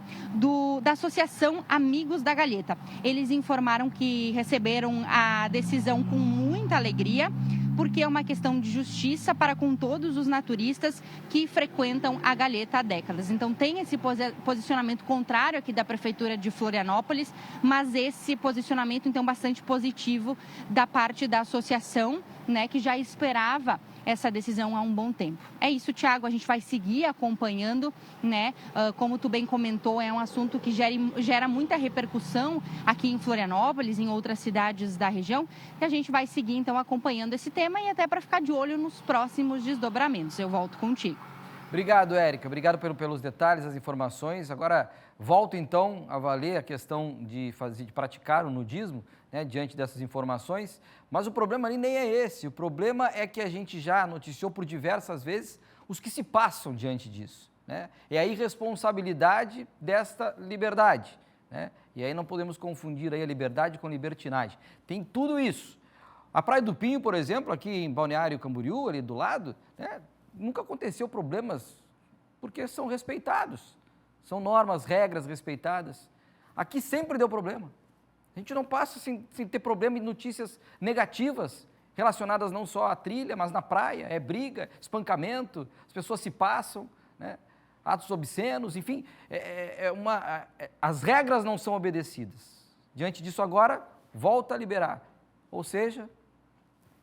da Associação Amigos da Galeta. Eles informaram que receberam a decisão com muita alegria, porque é uma questão de justiça para com todos os naturistas que frequentam a Galeta há décadas. Então tem esse posicionamento contrário aqui da Prefeitura de Florianópolis, mas esse posicionamento então bastante positivo da parte da associação, que já esperava essa decisão há um bom tempo. É isso, Tiago, a gente vai seguir acompanhando, como tu bem comentou, é um assunto que gera muita repercussão aqui em Florianópolis, em outras cidades da região, e a gente vai seguir, então, acompanhando esse tema e até para ficar de olho nos próximos desdobramentos. Eu volto contigo. Obrigado, Érica. Obrigado pelos detalhes, as informações. Agora, volto, então, a valer a questão de praticar o nudismo, diante dessas informações, mas o problema ali nem é esse. O problema é que a gente já noticiou por diversas vezes os que se passam diante disso. É a irresponsabilidade desta liberdade. E aí não podemos confundir aí a liberdade com libertinagem. Tem tudo isso. A Praia do Pinho, por exemplo, aqui em Balneário Camboriú, ali do lado, nunca aconteceu problemas porque são respeitados. São normas, regras respeitadas. Aqui sempre deu problema. A gente não passa sem ter problema e notícias negativas relacionadas não só à trilha, mas na praia. É briga, espancamento, as pessoas se passam, atos obscenos, enfim. As regras não são obedecidas. Diante disso agora, volta a liberar. Ou seja,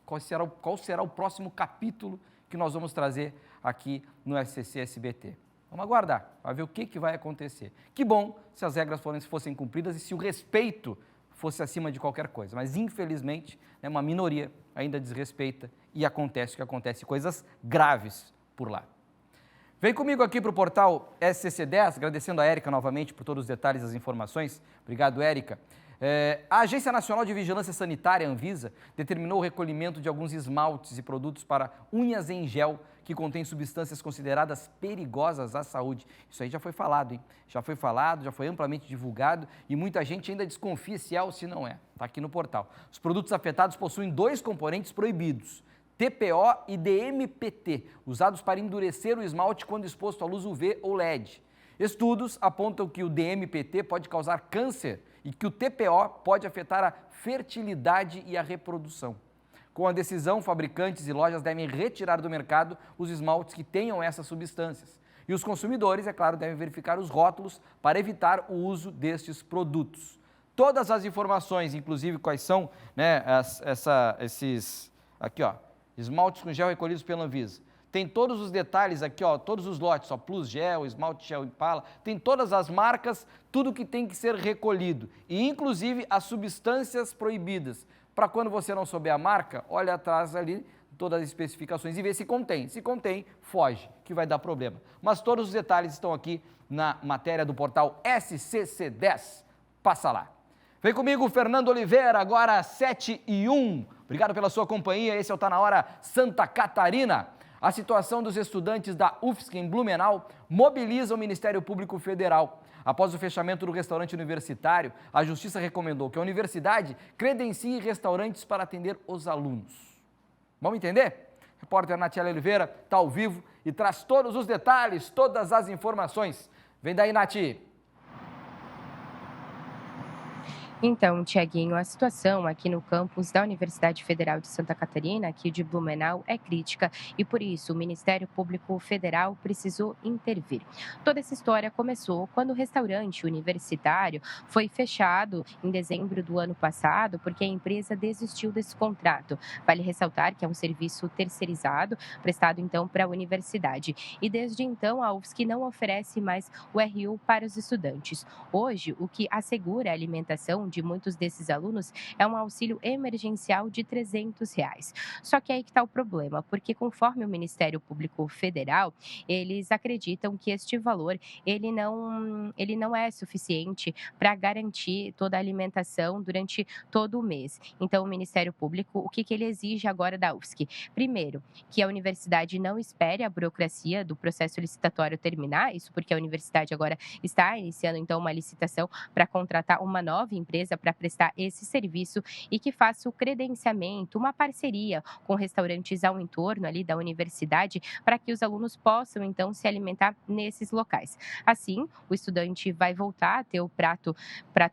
qual será o próximo capítulo que nós vamos trazer aqui no SCC SBT? Vamos aguardar, para ver o que vai acontecer. Que bom se as regras fossem cumpridas e se o respeito fosse acima de qualquer coisa. Mas, infelizmente, uma minoria ainda desrespeita e acontece o que acontece, coisas graves por lá. Vem comigo aqui para o portal SCC10, agradecendo a Érica novamente por todos os detalhes e as informações. Obrigado, Érica. A Agência Nacional de Vigilância Sanitária, Anvisa, determinou o recolhimento de alguns esmaltes e produtos para unhas em gel que contêm substâncias consideradas perigosas à saúde. Isso aí já foi falado, hein? Já foi falado, já foi amplamente divulgado e muita gente ainda desconfia se é ou se não é. Está aqui no portal. Os produtos afetados possuem 2 componentes proibidos, TPO e DMPT, usados para endurecer o esmalte quando exposto à luz UV ou LED. Estudos apontam que o DMPT pode causar câncer e que o TPO pode afetar a fertilidade e a reprodução. Com a decisão, fabricantes e lojas devem retirar do mercado os esmaltes que tenham essas substâncias. E os consumidores, é claro, devem verificar os rótulos para evitar o uso destes produtos. Todas as informações, inclusive quais são, né, esses aqui, ó, esmaltes com gel recolhidos pela Anvisa. Tem todos os detalhes aqui, ó, todos os lotes, ó, Plus Gel, Esmalte Gel Impala, tem todas as marcas, tudo que tem que ser recolhido. E inclusive as substâncias proibidas. Para quando você não souber a marca, olha atrás ali todas as especificações e vê se contém. Se contém, foge, que vai dar problema. Mas todos os detalhes estão aqui na matéria do portal SCC10. Passa lá. Vem comigo, Fernando Oliveira, agora 7h01. Obrigado pela sua companhia. Esse é o Tá Na Hora Santa Catarina. A situação dos estudantes da UFSC em Blumenau mobiliza o Ministério Público Federal. Após o fechamento do restaurante universitário, a Justiça recomendou que a universidade credencie restaurantes para atender os alunos. Vamos entender? A repórter Natiele Oliveira está ao vivo e traz todos os detalhes, todas as informações. Vem daí, Nati. Então, Tiaguinho, a situação aqui no campus da Universidade Federal de Santa Catarina, aqui de Blumenau, é crítica e, por isso, o Ministério Público Federal precisou intervir. Toda essa história começou quando o restaurante universitário foi fechado em dezembro do ano passado, porque a empresa desistiu desse contrato. Vale ressaltar que é um serviço terceirizado, prestado, então, para a universidade. E, desde então, a UFSC não oferece mais o RU para os estudantes. Hoje, o que assegura a alimentação de muitos desses alunos é um auxílio emergencial de R$300. Só que aí que está o problema, porque conforme o Ministério Público Federal, eles acreditam que este valor ele não é suficiente para garantir toda a alimentação durante todo o mês. Então, o Ministério Público, o que ele exige agora da UFSC? Primeiro, que a universidade não espere a burocracia do processo licitatório terminar, isso porque a universidade agora está iniciando então uma licitação para contratar uma nova empresa para prestar esse serviço e que faça o credenciamento, uma parceria com restaurantes ao entorno ali da universidade para que os alunos possam então se alimentar nesses locais. Assim, o estudante vai voltar a ter o prato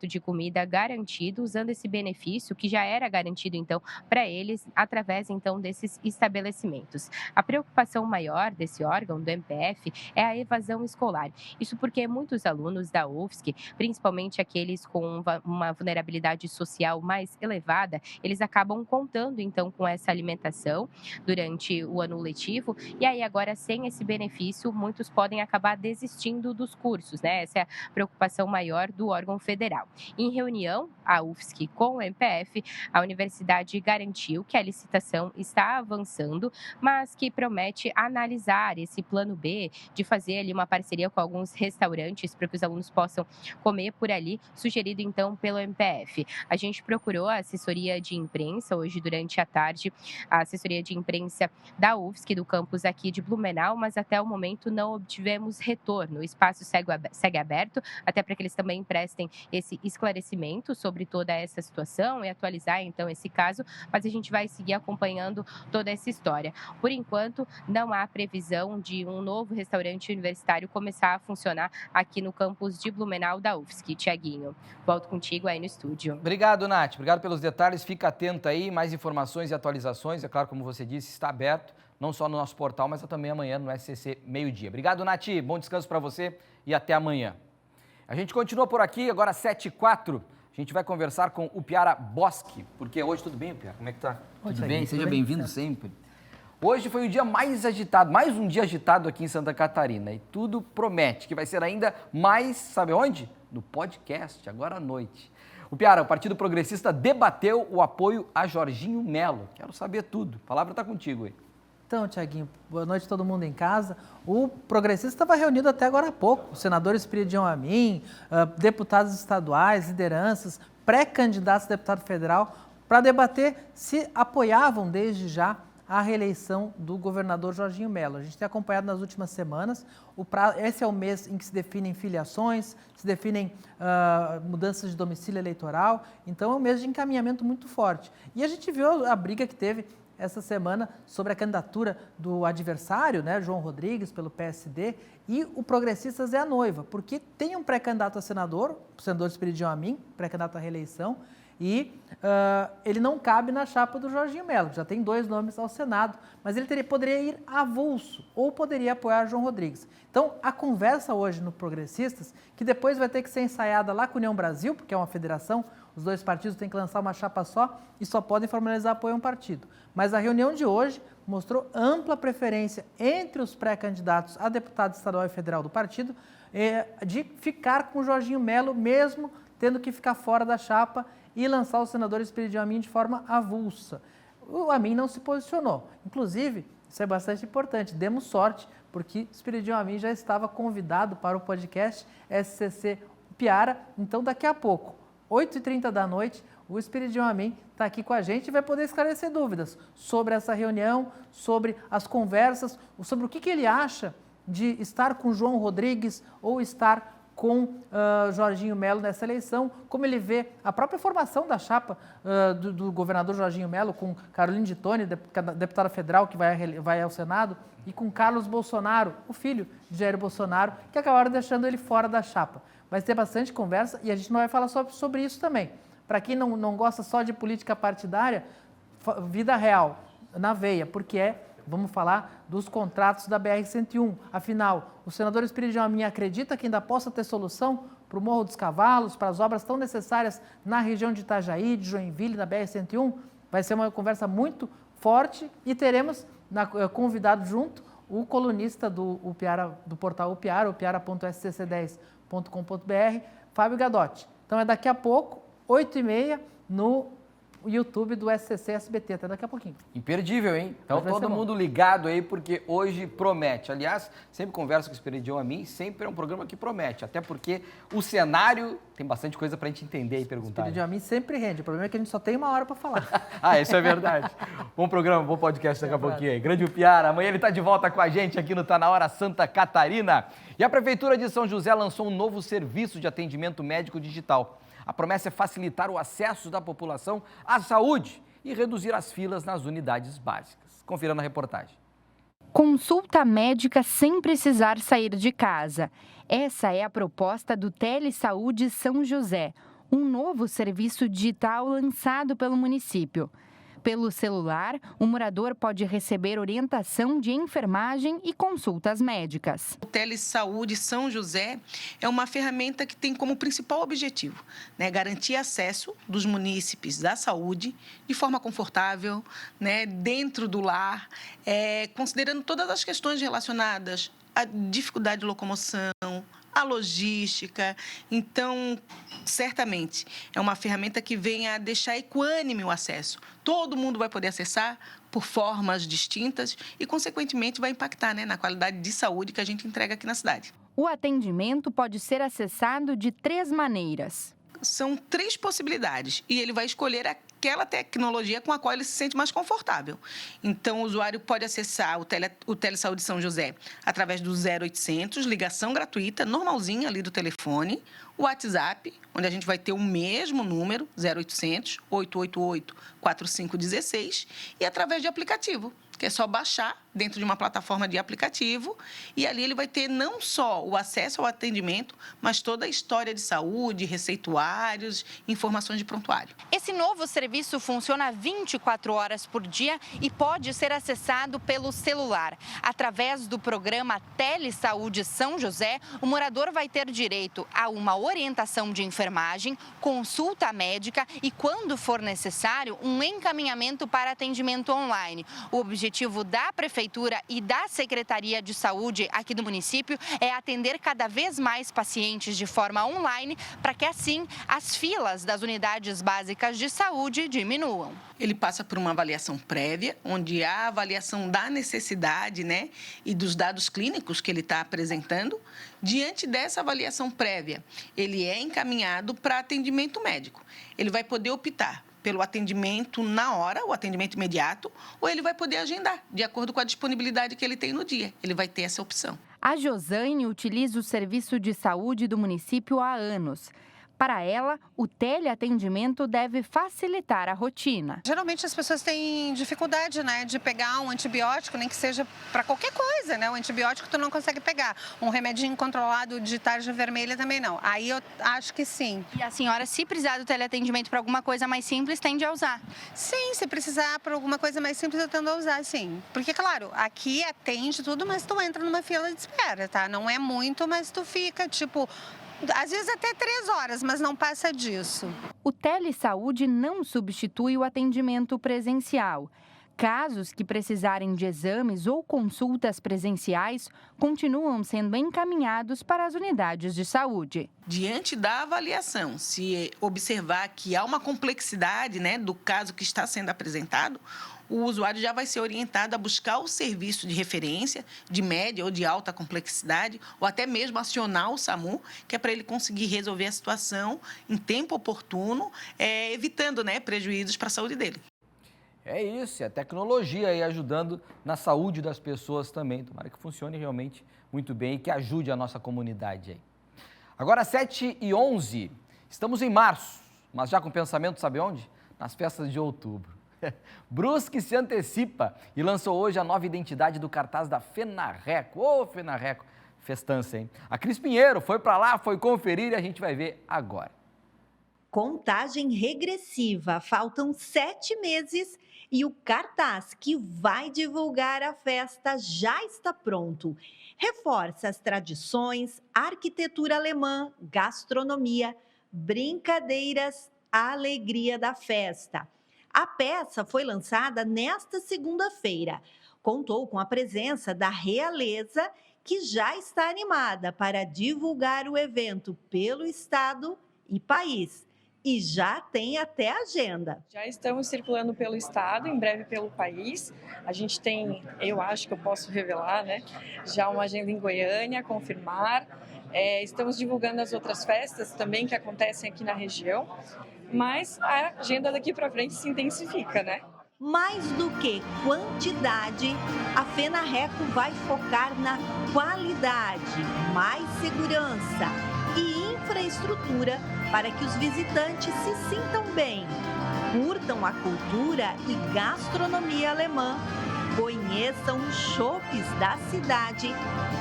de comida garantido usando esse benefício que já era garantido então para eles através então desses estabelecimentos. A preocupação maior desse órgão, do MPF, é a evasão escolar. Isso porque muitos alunos da UFSC, principalmente aqueles com uma vulnerabilidade social mais elevada, eles acabam contando então com essa alimentação durante o ano letivo e aí agora sem esse benefício muitos podem acabar desistindo dos cursos, né? Essa é a preocupação maior do órgão federal. Em reunião, a UFSC com o MPF, a universidade garantiu que a licitação está avançando, mas que promete analisar esse plano B de fazer ali uma parceria com alguns restaurantes para que os alunos possam comer por ali, sugerido então pelo MPF. A gente procurou a assessoria de imprensa hoje durante a tarde, a assessoria de imprensa da UFSC, do campus aqui de Blumenau, mas até o momento não obtivemos retorno. O espaço segue aberto, até para que eles também prestem esse esclarecimento sobre toda essa situação e atualizar então esse caso, mas a gente vai seguir acompanhando toda essa história. Por enquanto, não há previsão de um novo restaurante universitário começar a funcionar aqui no campus de Blumenau da UFSC. Tiaguinho, volto contigo aí no estúdio. Obrigado, Nath. Obrigado pelos detalhes. Fica atento aí, mais informações e atualizações. É claro, como você disse, está aberto, não só no nosso portal, mas também amanhã no SCC meio-dia. Obrigado, Nath. Bom descanso para você e até amanhã. A gente continua por aqui, agora 7h04. A gente vai conversar com o Piara Boschi, porque hoje tudo bem, Piara? Como é que tá? Tudo bem? Seja bem-vindo sempre. Hoje foi o dia mais agitado, mais um dia agitado aqui em Santa Catarina e tudo promete que vai ser ainda mais, sabe onde? No podcast, agora à noite. O Piara, o Partido Progressista debateu o apoio a Jorginho Melo. Quero saber tudo. A palavra está contigo aí. Então, Tiaguinho, boa noite a todo mundo em casa. O Progressista estava reunido até agora há pouco. Os senadores pediam a mim, deputados estaduais, lideranças, pré-candidatos a deputado federal, para debater se apoiavam desde já a reeleição do governador Jorginho Melo. A gente tem acompanhado nas últimas semanas, esse é o mês em que se definem filiações, se definem mudanças de domicílio eleitoral, então é um mês de encaminhamento muito forte. E a gente viu a briga que teve essa semana sobre a candidatura do adversário, né, João Rodrigues, pelo PSD, e o Progressistas é a noiva, porque tem um pré-candidato a senador, o senador Esperidião Amin, pré-candidato à reeleição, e ele não cabe na chapa do Jorginho Melo, que já tem 2 nomes ao Senado, mas ele poderia ir avulso ou poderia apoiar João Rodrigues. Então, a conversa hoje no Progressistas, que depois vai ter que ser ensaiada lá com a União Brasil, porque é uma federação, os 2 partidos têm que lançar uma chapa só e só podem formalizar apoio a um partido. Mas a reunião de hoje mostrou ampla preferência entre os pré-candidatos a deputado estadual e federal do partido de ficar com o Jorginho Melo, mesmo tendo que ficar fora da chapa e lançar o senador Esperidião Amin de forma avulsa. O Amin não se posicionou. Inclusive, isso é bastante importante, demos sorte, porque Esperidião Amin já estava convidado para o podcast SCC Piara. Então, daqui a pouco, 8h30 da noite, o Esperidião Amin está aqui com a gente e vai poder esclarecer dúvidas sobre essa reunião, sobre as conversas, sobre o que ele acha de estar com João Rodrigues ou estar com Jorginho Melo nessa eleição, como ele vê a própria formação da chapa do governador Jorginho Melo, com Caroline de Toni, deputada federal que vai ao Senado, e com Carlos Bolsonaro, o filho de Jair Bolsonaro, que acabaram deixando ele fora da chapa. Vai ter bastante conversa e a gente não vai falar só sobre isso também. Para quem não gosta só de política partidária, vida real, na veia, porque vamos falar dos contratos da BR-101. Afinal, o senador Esperidião Amin acredita que ainda possa ter solução para o Morro dos Cavalos, para as obras tão necessárias na região de Itajaí, de Joinville, na BR-101? Vai ser uma conversa muito forte e teremos convidado junto o colunista do portal Upiara, upiara.scc10.com.br, Fábio Gadotti. Então é daqui a pouco, 8h30, no YouTube do SCC SBT, até daqui a pouquinho. Imperdível, hein? Então todo mundo ligado aí, porque hoje promete. Aliás, sempre converso com o Esperidião Amin, sempre é um programa que promete, até porque o cenário tem bastante coisa pra gente entender e perguntar. O Esperidião Amin sempre rende, o problema é que a gente só tem 1 hora pra falar. Isso é verdade. Bom programa, bom podcast daqui a pouquinho aí. Grande Upiara, amanhã ele tá de volta com a gente aqui no Tá Na Hora Santa Catarina. E a Prefeitura de São José lançou um novo serviço de atendimento médico digital. A promessa é facilitar o acesso da população à saúde e reduzir as filas nas unidades básicas. Confira na reportagem. Consulta médica sem precisar sair de casa. Essa é a proposta do Telesaúde São José, um novo serviço digital lançado pelo município. Pelo celular, o morador pode receber orientação de enfermagem e consultas médicas. O Telesaúde São José é uma ferramenta que tem como principal objetivo, garantir acesso dos munícipes à saúde de forma confortável, dentro do lar, considerando todas as questões relacionadas à dificuldade de locomoção, a logística. Então, certamente, é uma ferramenta que vem a deixar equânime o acesso. Todo mundo vai poder acessar por formas distintas e, consequentemente, vai impactar na qualidade de saúde que a gente entrega aqui na cidade. O atendimento pode ser acessado de 3 maneiras. São 3 possibilidades e ele vai escolher aquela tecnologia com a qual ele se sente mais confortável. Então, o usuário pode acessar o Telesaúde São José através do 0800, ligação gratuita, normalzinha ali do telefone, o WhatsApp, onde a gente vai ter o mesmo número, 0800 888 4516, e através de aplicativo, que é só baixar dentro de uma plataforma de aplicativo e ali ele vai ter não só o acesso ao atendimento, mas toda a história de saúde, receituários, informações de prontuário. Esse novo serviço funciona 24 horas por dia e pode ser acessado pelo celular. Através do programa Telesaúde São José, o morador vai ter direito a uma orientação de enfermagem, consulta médica e, quando for necessário, um encaminhamento para atendimento online. O objetivo da Prefeitura e da Secretaria de Saúde aqui do município é atender cada vez mais pacientes de forma online para que, assim, as filas das unidades básicas de saúde diminuam. Ele passa por uma avaliação prévia, onde há a avaliação da necessidade, e dos dados clínicos que ele está apresentando. Diante dessa avaliação prévia, ele é encaminhado para atendimento médico. Ele vai poder optar pelo atendimento na hora, o atendimento imediato, ou ele vai poder agendar, de acordo com a disponibilidade que ele tem no dia. Ele vai ter essa opção. A Josane utiliza o serviço de saúde do município há anos. Para ela, o teleatendimento deve facilitar a rotina. Geralmente as pessoas têm dificuldade, né, de pegar um antibiótico, nem que seja para qualquer coisa, né? O antibiótico tu não consegue pegar. Um remedinho controlado de tarja vermelha também não. Aí eu acho que sim. E a senhora, se precisar do teleatendimento para alguma coisa mais simples, tende a usar? Sim, se precisar para alguma coisa mais simples, eu tendo a usar, sim. Porque, claro, aqui atende tudo, mas tu entra numa fila de espera, tá? Não é muito, mas tu fica, tipo, às vezes até 3 horas, mas não passa disso. O telesaúde não substitui o atendimento presencial. Casos que precisarem de exames ou consultas presenciais continuam sendo encaminhados para as unidades de saúde. Diante da avaliação, se observar que há uma complexidade, né, do caso que está sendo apresentado, o usuário já vai ser orientado a buscar o serviço de referência, de média ou de alta complexidade, ou até mesmo acionar o SAMU, que é para ele conseguir resolver a situação em tempo oportuno, evitando, né, prejuízos para a saúde dele. É isso, é a tecnologia aí ajudando na saúde das pessoas também. Tomara que funcione realmente muito bem e que ajude a nossa comunidade aí. Agora, 7h11, estamos em março, mas já com pensamento, sabe onde? Nas festas de outubro. Brusque se antecipa e lançou hoje a nova identidade do cartaz da FENARRECO. Ô, FENARRECO, festança, hein? A Cris Pinheiro foi para lá, foi conferir e a gente vai ver agora. Contagem regressiva, faltam 7 meses e o cartaz que vai divulgar a festa já está pronto. Reforça as tradições, arquitetura alemã, gastronomia, brincadeiras, a alegria da festa. A peça foi lançada nesta segunda-feira. Contou com a presença da realeza, que já está animada para divulgar o evento pelo estado e país. E já tem até agenda. Já estamos circulando pelo estado, em breve pelo país. A gente tem, eu acho que eu posso revelar, né? Já uma agenda em Goiânia, confirmar. Estamos divulgando as outras festas também que acontecem aqui na região. Mas a agenda daqui para frente se intensifica, né? Mais do que quantidade, a FENARRECO vai focar na qualidade, mais segurança e infraestrutura para que os visitantes se sintam bem, curtam a cultura e gastronomia alemã, conheçam os chopes da cidade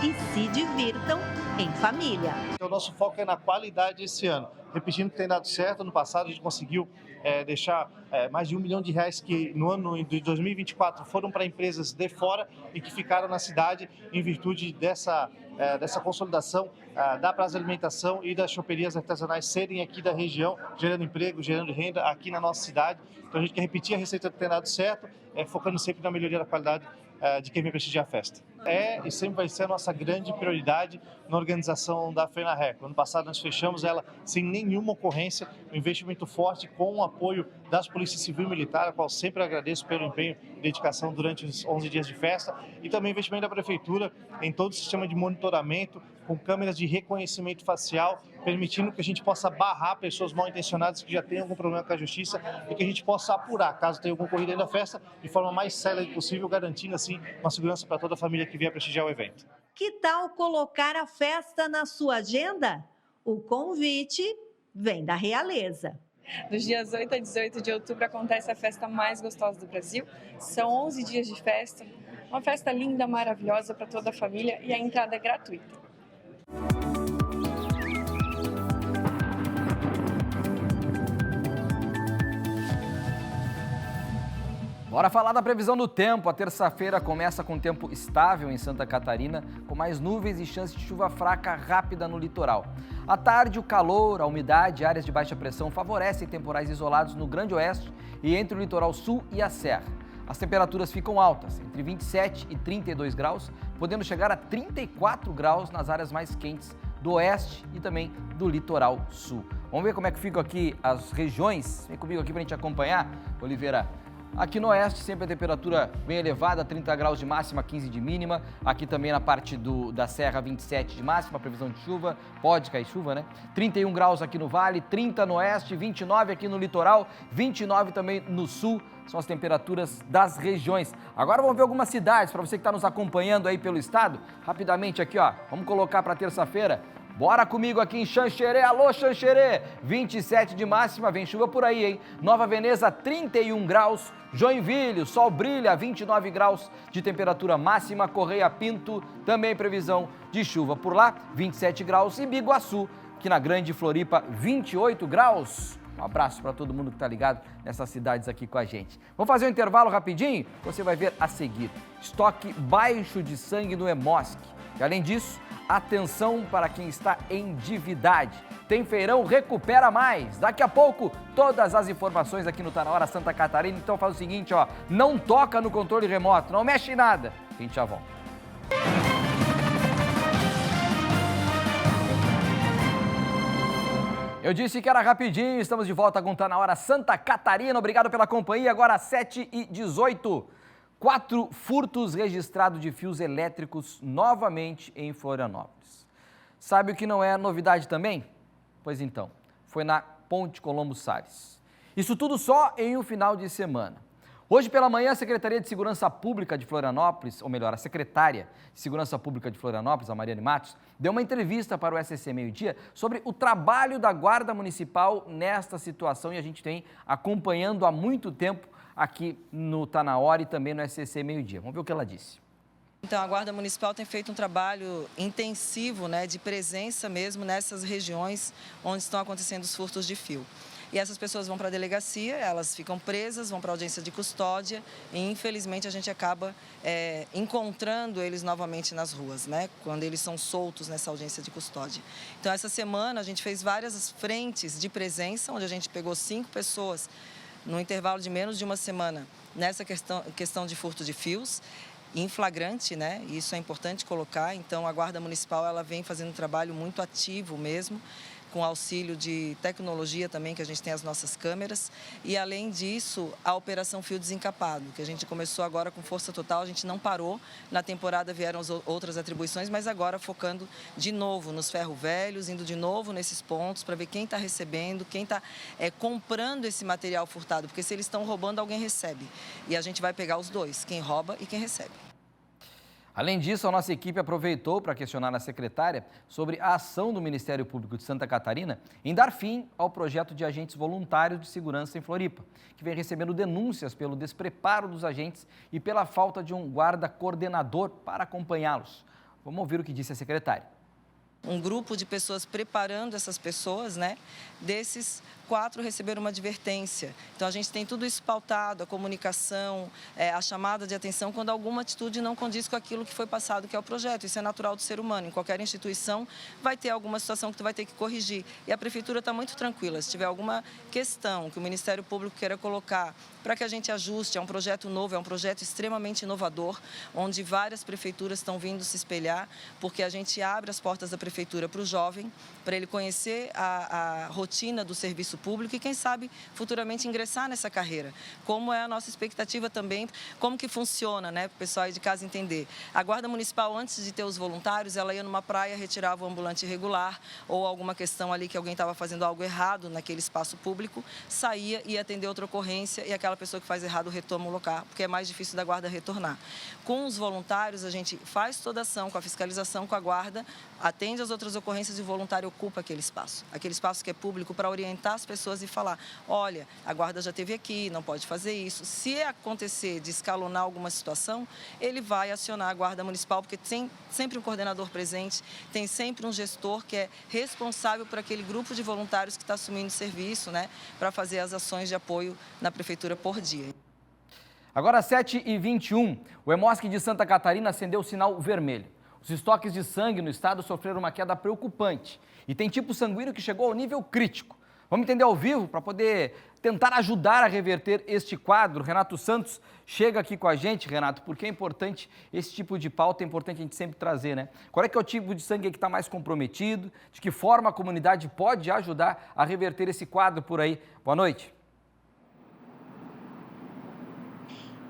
e se divirtam em família. O nosso foco é na qualidade esse ano. Repetindo que tem dado certo, no passado a gente conseguiu deixar mais de R$1 milhão que no ano de 2024 foram para empresas de fora e que ficaram na cidade em virtude dessa consolidação da praça de alimentação e das choperias artesanais serem aqui da região, gerando emprego, gerando renda aqui na nossa cidade. Então a gente quer repetir a receita que tem dado certo, focando sempre na melhoria da qualidade de quem vem prestigiar a festa. É e sempre vai ser a nossa grande prioridade na organização da FENARRECO. Ano passado nós fechamos ela sem nenhuma ocorrência, um investimento forte com o apoio das Polícias Civil e Militar, a qual sempre agradeço pelo empenho e dedicação durante os 11 dias de festa, e também investimento da Prefeitura em todo o sistema de monitoramento, com câmeras de reconhecimento facial, permitindo que a gente possa barrar pessoas mal intencionadas que já tenham algum problema com a justiça e que a gente possa apurar, caso tenha alguma ocorrido dentro da festa, de forma mais célere possível, garantindo assim uma segurança para toda a família que vier prestigiar o evento. Que tal colocar a festa na sua agenda? O convite vem da realeza. Dos dias 8 a 18 de outubro acontece a festa mais gostosa do Brasil. São 11 dias de festa, uma festa linda, maravilhosa para toda a família e a entrada é gratuita. Bora falar da previsão do tempo. A terça-feira começa com tempo estável em Santa Catarina, com mais nuvens e chance de chuva fraca rápida no litoral. À tarde, o calor, a umidade e áreas de baixa pressão favorecem temporais isolados no Grande Oeste e entre o litoral sul e a serra. As temperaturas ficam altas, entre 27 e 32 graus, podendo chegar a 34 graus nas áreas mais quentes do oeste e também do litoral sul. Vamos ver como é que ficam aqui as regiões? Vem comigo aqui para a gente acompanhar, Oliveira. Aqui no oeste, sempre a temperatura bem elevada, 30 graus de máxima, 15 de mínima. Aqui também na parte da serra, 27 de máxima, previsão de chuva, pode cair chuva, né? 31 graus aqui no vale, 30 no oeste, 29 aqui no litoral, 29 também no sul. São as temperaturas das regiões. Agora vamos ver algumas cidades, para você que está nos acompanhando aí pelo estado. Rapidamente aqui, ó, vamos colocar para terça-feira. Bora comigo aqui em Xanxerê. Alô, Xanxerê! 27 de máxima, vem chuva por aí, hein? Nova Veneza, 31 graus. Joinville, sol brilha, 29 graus de temperatura máxima. Correia Pinto, também previsão de chuva por lá, 27 graus. E Biguaçu, que na Grande Floripa, 28 graus. Um abraço para todo mundo que está ligado nessas cidades aqui com a gente. Vamos fazer um intervalo rapidinho? Você vai ver a seguir. Estoque baixo de sangue no Hemosk. E além disso, atenção para quem está em endividade. Tem feirão Recupera Mais. Daqui a pouco, todas as informações aqui no Tá Na Hora Santa Catarina. Então faz o seguinte, ó, não toca no controle remoto, não mexe em nada. A gente já volta. Eu disse que era rapidinho, estamos de volta com Tá Na Hora Santa Catarina. Obrigado pela companhia. Agora 7h18. 4 furtos registrados de fios elétricos novamente em Florianópolis. Sabe o que não é novidade também? Pois então, foi na Ponte Colombo Salles. Isso tudo só em um final de semana. Hoje pela manhã, a Secretaria de Segurança Pública de Florianópolis, ou melhor, a Secretária de Segurança Pública de Florianópolis, a Mariane Matos, deu uma entrevista para o SCC Meio Dia sobre o trabalho da Guarda Municipal nesta situação e a gente tem acompanhando há muito tempo aqui no Tá Na Hora e também no SCC Meio Dia. Vamos ver o que ela disse. Então, a Guarda Municipal tem feito um trabalho intensivo, de presença mesmo nessas regiões onde estão acontecendo os furtos de fio. E essas pessoas vão para a delegacia, elas ficam presas, vão para a audiência de custódia e, infelizmente, a gente acaba encontrando eles novamente nas ruas, quando eles são soltos nessa audiência de custódia. Então, essa semana, a gente fez várias frentes de presença, onde a gente pegou 5 pessoas no intervalo de menos de uma semana nessa questão de furto de fios, em flagrante, Isso é importante colocar. Então, a Guarda Municipal ela vem fazendo um trabalho muito ativo mesmo, com auxílio de tecnologia também, que a gente tem as nossas câmeras. E, além disso, a Operação Fio Desencapado, que a gente começou agora com força total, a gente não parou. Na temporada vieram outras atribuições, mas agora focando de novo nos ferro velhos, indo de novo nesses pontos para ver quem está recebendo, quem está comprando esse material furtado, porque se eles estão roubando, alguém recebe. E a gente vai pegar os dois, quem rouba e quem recebe. Além disso, a nossa equipe aproveitou para questionar a secretária sobre a ação do Ministério Público de Santa Catarina em dar fim ao projeto de agentes voluntários de segurança em Floripa, que vem recebendo denúncias pelo despreparo dos agentes e pela falta de um guarda coordenador para acompanhá-los. Vamos ouvir o que disse a secretária. Um grupo de pessoas preparando essas pessoas, desses 4 receberam uma advertência. Então, a gente tem tudo isso pautado, a comunicação, a chamada de atenção, quando alguma atitude não condiz com aquilo que foi passado, que é o projeto. Isso é natural do ser humano. Em qualquer instituição vai ter alguma situação que tu vai ter que corrigir. E a Prefeitura está muito tranquila. Se tiver alguma questão que o Ministério Público queira colocar para que a gente ajuste, é um projeto novo, é um projeto extremamente inovador, onde várias prefeituras estão vindo se espelhar, porque a gente abre as portas da Prefeitura para o jovem, para ele conhecer a rotina do serviço público e, quem sabe, futuramente ingressar nessa carreira. Como é a nossa expectativa também, como que funciona, para o pessoal aí de casa entender. A Guarda Municipal, antes de ter os voluntários, ela ia numa praia, retirava o ambulante irregular ou alguma questão ali que alguém estava fazendo algo errado naquele espaço público, saía e ia atender outra ocorrência e aquela pessoa que faz errado retoma o local, porque é mais difícil da Guarda retornar. Com os voluntários, a gente faz toda a ação com a fiscalização, com a Guarda, atende as outras ocorrências e o voluntário ocupa aquele espaço que é público, para orientar as pessoas e falar, olha, a Guarda já esteve aqui, não pode fazer isso. Se acontecer de escalonar alguma situação, ele vai acionar a Guarda Municipal, porque tem sempre um coordenador presente, tem sempre um gestor que é responsável por aquele grupo de voluntários que está assumindo o serviço, para fazer as ações de apoio na Prefeitura por dia. Agora, 7h21, o Hemosk de Santa Catarina acendeu o sinal vermelho. Os estoques de sangue no estado sofreram uma queda preocupante e tem tipo sanguíneo que chegou ao nível crítico. Vamos entender ao vivo para poder tentar ajudar a reverter este quadro. Renato Santos chega aqui com a gente, Renato, porque é importante esse tipo de pauta, é importante a gente sempre trazer, Qual é que é o tipo de sangue que está mais comprometido? De que forma a comunidade pode ajudar a reverter esse quadro por aí? Boa noite.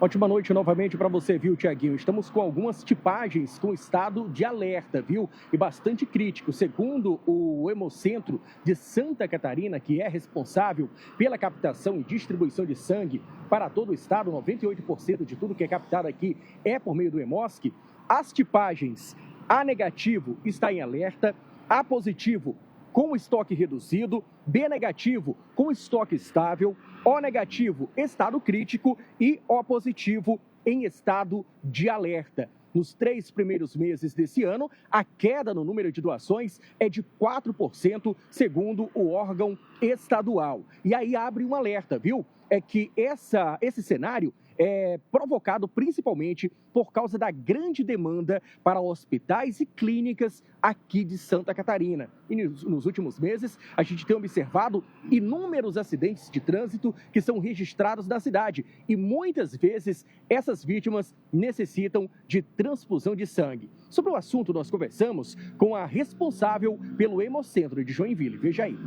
Ótima noite novamente para você, viu, Tiaguinho? Estamos com algumas tipagens com estado de alerta, viu? E bastante crítico. Segundo o Hemocentro de Santa Catarina, que é responsável pela captação e distribuição de sangue para todo o estado, 98% de tudo que é captado aqui é por meio do Hemosk, as tipagens A negativo está em alerta, A positivo, com estoque reduzido, B negativo, com estoque estável, O negativo, estado crítico e O positivo, em estado de alerta. Nos 3 primeiros meses desse ano, a queda no número de doações é de 4%, segundo o órgão estadual. E aí abre um alerta, viu? É que esse cenário é provocado principalmente por causa da grande demanda para hospitais e clínicas aqui de Santa Catarina. E nos últimos meses, a gente tem observado inúmeros acidentes de trânsito que são registrados na cidade. E muitas vezes, essas vítimas necessitam de transfusão de sangue. Sobre o assunto, nós conversamos com a responsável pelo Hemocentro de Joinville. Veja aí.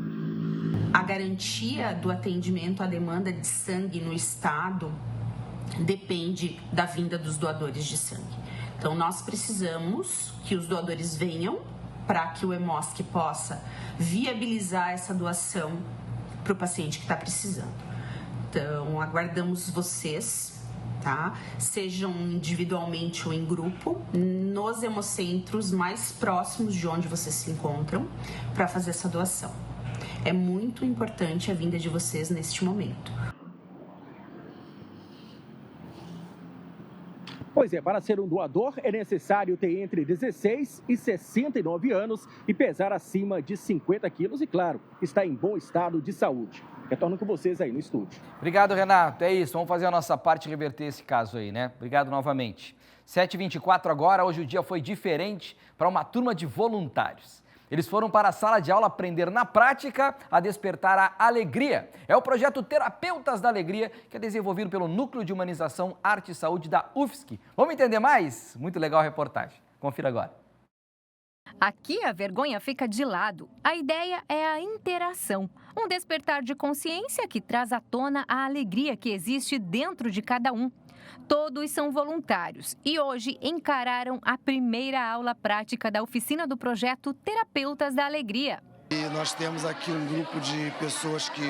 A garantia do atendimento à demanda de sangue no estado depende da vinda dos doadores de sangue. Então, nós precisamos que os doadores venham para que o Hemosc possa viabilizar essa doação para o paciente que está precisando. Então, aguardamos vocês, tá? Sejam individualmente ou em grupo, nos hemocentros mais próximos de onde vocês se encontram, para fazer essa doação. É muito importante a vinda de vocês neste momento. Pois é, para ser um doador é necessário ter entre 16 e 69 anos e pesar acima de 50 quilos e, claro, estar em bom estado de saúde. Retorno com vocês aí no estúdio. Obrigado, Renato. É isso, vamos fazer a nossa parte e reverter esse caso aí, né? Obrigado novamente. 7h24 agora, hoje o dia foi diferente para uma turma de voluntários. Eles foram para a sala de aula aprender na prática a despertar a alegria. É o projeto Terapeutas da Alegria, que é desenvolvido pelo Núcleo de Humanização, Arte e Saúde da UFSC. Vamos entender mais? Muito legal a reportagem. Confira agora. Aqui a vergonha fica de lado. A ideia é a interação. Um despertar de consciência que traz à tona a alegria que existe dentro de cada um. Todos são voluntários e hoje encararam a primeira aula prática da oficina do projeto Terapeutas da Alegria. E nós temos aqui um grupo de pessoas que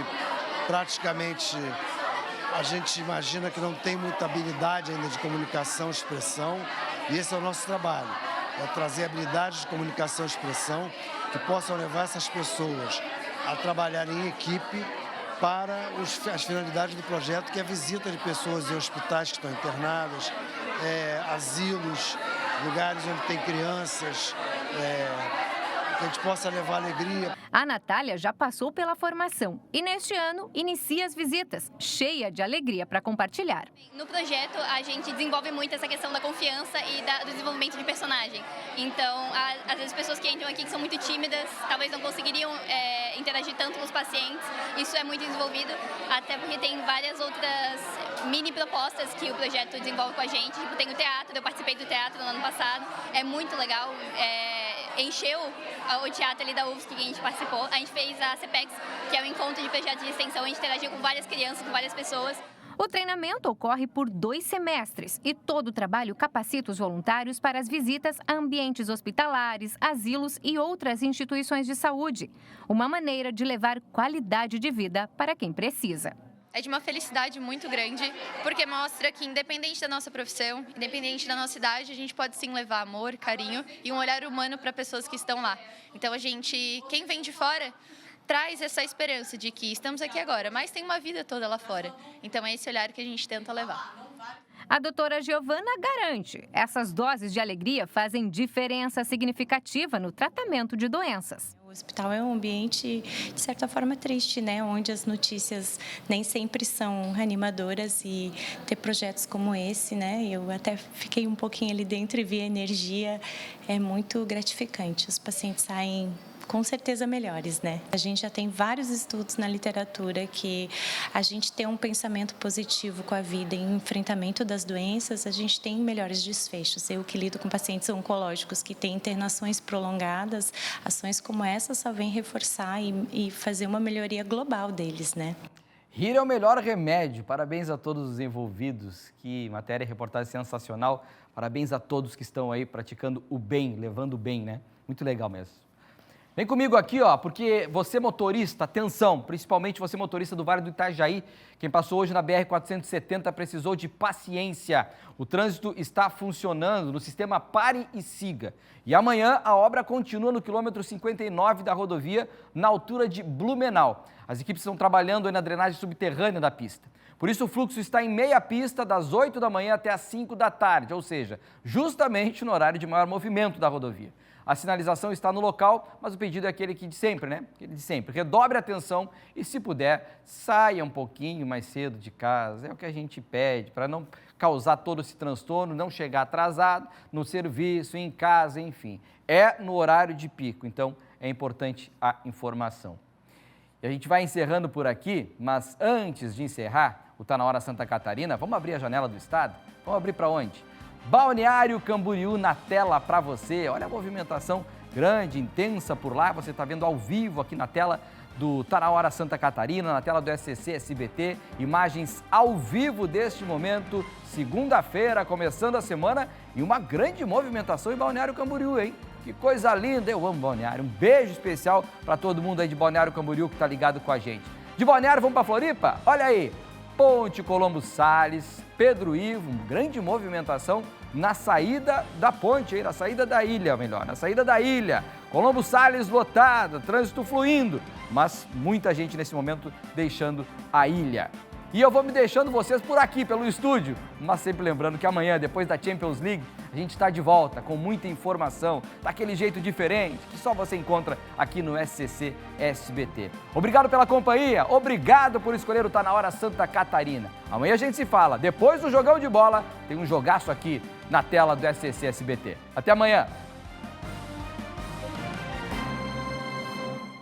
praticamente a gente imagina que não tem muita habilidade ainda de comunicação e expressão. E esse é o nosso trabalho, é trazer habilidades de comunicação e expressão que possam levar essas pessoas a trabalhar em equipe para as finalidades do projeto, que é a visita de pessoas em hospitais que estão internadas, asilos, lugares onde tem crianças, que a gente possa levar alegria. A Natália já passou pela formação e neste ano inicia as visitas, cheia de alegria para compartilhar. No projeto a gente desenvolve muito essa questão da confiança e do desenvolvimento de personagem. Então, às vezes pessoas que entram aqui que são muito tímidas, talvez não conseguiriam interagir tanto com os pacientes. Isso é muito desenvolvido, até porque tem várias outras mini propostas que o projeto desenvolve com a gente. Tipo, tem o teatro, eu participei do teatro no ano passado, é muito legal. Encheu o teatro ali da UFSC que a gente participou. A gente fez a CPEX, que é o encontro de projetos de extensão. A gente interagiu com várias crianças, com várias pessoas. O treinamento ocorre por 2 semestres e todo o trabalho capacita os voluntários para as visitas a ambientes hospitalares, asilos e outras instituições de saúde. Uma maneira de levar qualidade de vida para quem precisa. É de uma felicidade muito grande, porque mostra que independente da nossa profissão, independente da nossa idade, a gente pode sim levar amor, carinho e um olhar humano para pessoas que estão lá. Então quem vem de fora, traz essa esperança de que estamos aqui agora, mas tem uma vida toda lá fora. Então é esse olhar que a gente tenta levar. A doutora Giovana garante, essas doses de alegria fazem diferença significativa no tratamento de doenças. O hospital é um ambiente, de certa forma, triste, né? Onde as notícias nem sempre são animadoras e ter projetos como esse, né? Eu até fiquei um pouquinho ali dentro e vi a energia, é muito gratificante. Os pacientes saem com certeza melhores, né? A gente já tem vários estudos na literatura que a gente tem um pensamento positivo com a vida em enfrentamento das doenças, a gente tem melhores desfechos. Eu que lido com pacientes oncológicos que têm internações prolongadas, ações como essa só vêm reforçar e fazer uma melhoria global deles, né? Rir é o melhor remédio. Parabéns a todos os envolvidos. Que matéria e reportagem sensacional. Parabéns a todos que estão aí praticando o bem, levando o bem, né? Muito legal mesmo. Vem comigo aqui, ó, porque você motorista, atenção, principalmente você motorista do Vale do Itajaí, quem passou hoje na BR-470 precisou de paciência. O trânsito está funcionando no sistema Pare e Siga. E amanhã a obra continua no quilômetro 59 da rodovia, na altura de Blumenau. As equipes estão trabalhando aí na drenagem subterrânea da pista. Por isso o fluxo está em meia pista das 8 da manhã até as 5 da tarde, ou seja, justamente no horário de maior movimento da rodovia. A sinalização está no local, mas o pedido é aquele que de sempre, né? Aquele de sempre. Redobre a atenção e, se puder, saia um pouquinho mais cedo de casa. É o que a gente pede, para não causar todo esse transtorno, não chegar atrasado no serviço, em casa, enfim. É no horário de pico, então é importante a informação. E a gente vai encerrando por aqui, mas antes de encerrar o Tá Na Hora Santa Catarina, vamos abrir a janela do estado? Vamos abrir para onde? Balneário Camboriú na tela para você. Olha a movimentação grande, intensa por lá. Você está vendo ao vivo aqui na tela do Tá Na Hora Santa Catarina, na tela do SCC SBT. Imagens ao vivo deste momento, segunda-feira, começando a semana. E uma grande movimentação em Balneário Camboriú, hein? Que coisa linda, eu amo Balneário. Um beijo especial para todo mundo aí de Balneário Camboriú que está ligado com a gente. De Balneário, vamos para Floripa? Olha aí, Ponte Colombo Salles, Pedro Ivo, grande movimentação na saída da ponte, na saída da ilha, na saída da ilha. Colombo Salles lotada, trânsito fluindo, mas muita gente nesse momento deixando a ilha. E eu vou me deixando vocês por aqui, pelo estúdio, mas sempre lembrando que amanhã, depois da Champions League, a gente está de volta com muita informação, daquele jeito diferente, que só você encontra aqui no SCC SBT. Obrigado pela companhia, obrigado por escolher o Tá Na Hora Santa Catarina. Amanhã a gente se fala, depois do jogão de bola, tem um jogaço aqui na tela do SCC SBT. Até amanhã!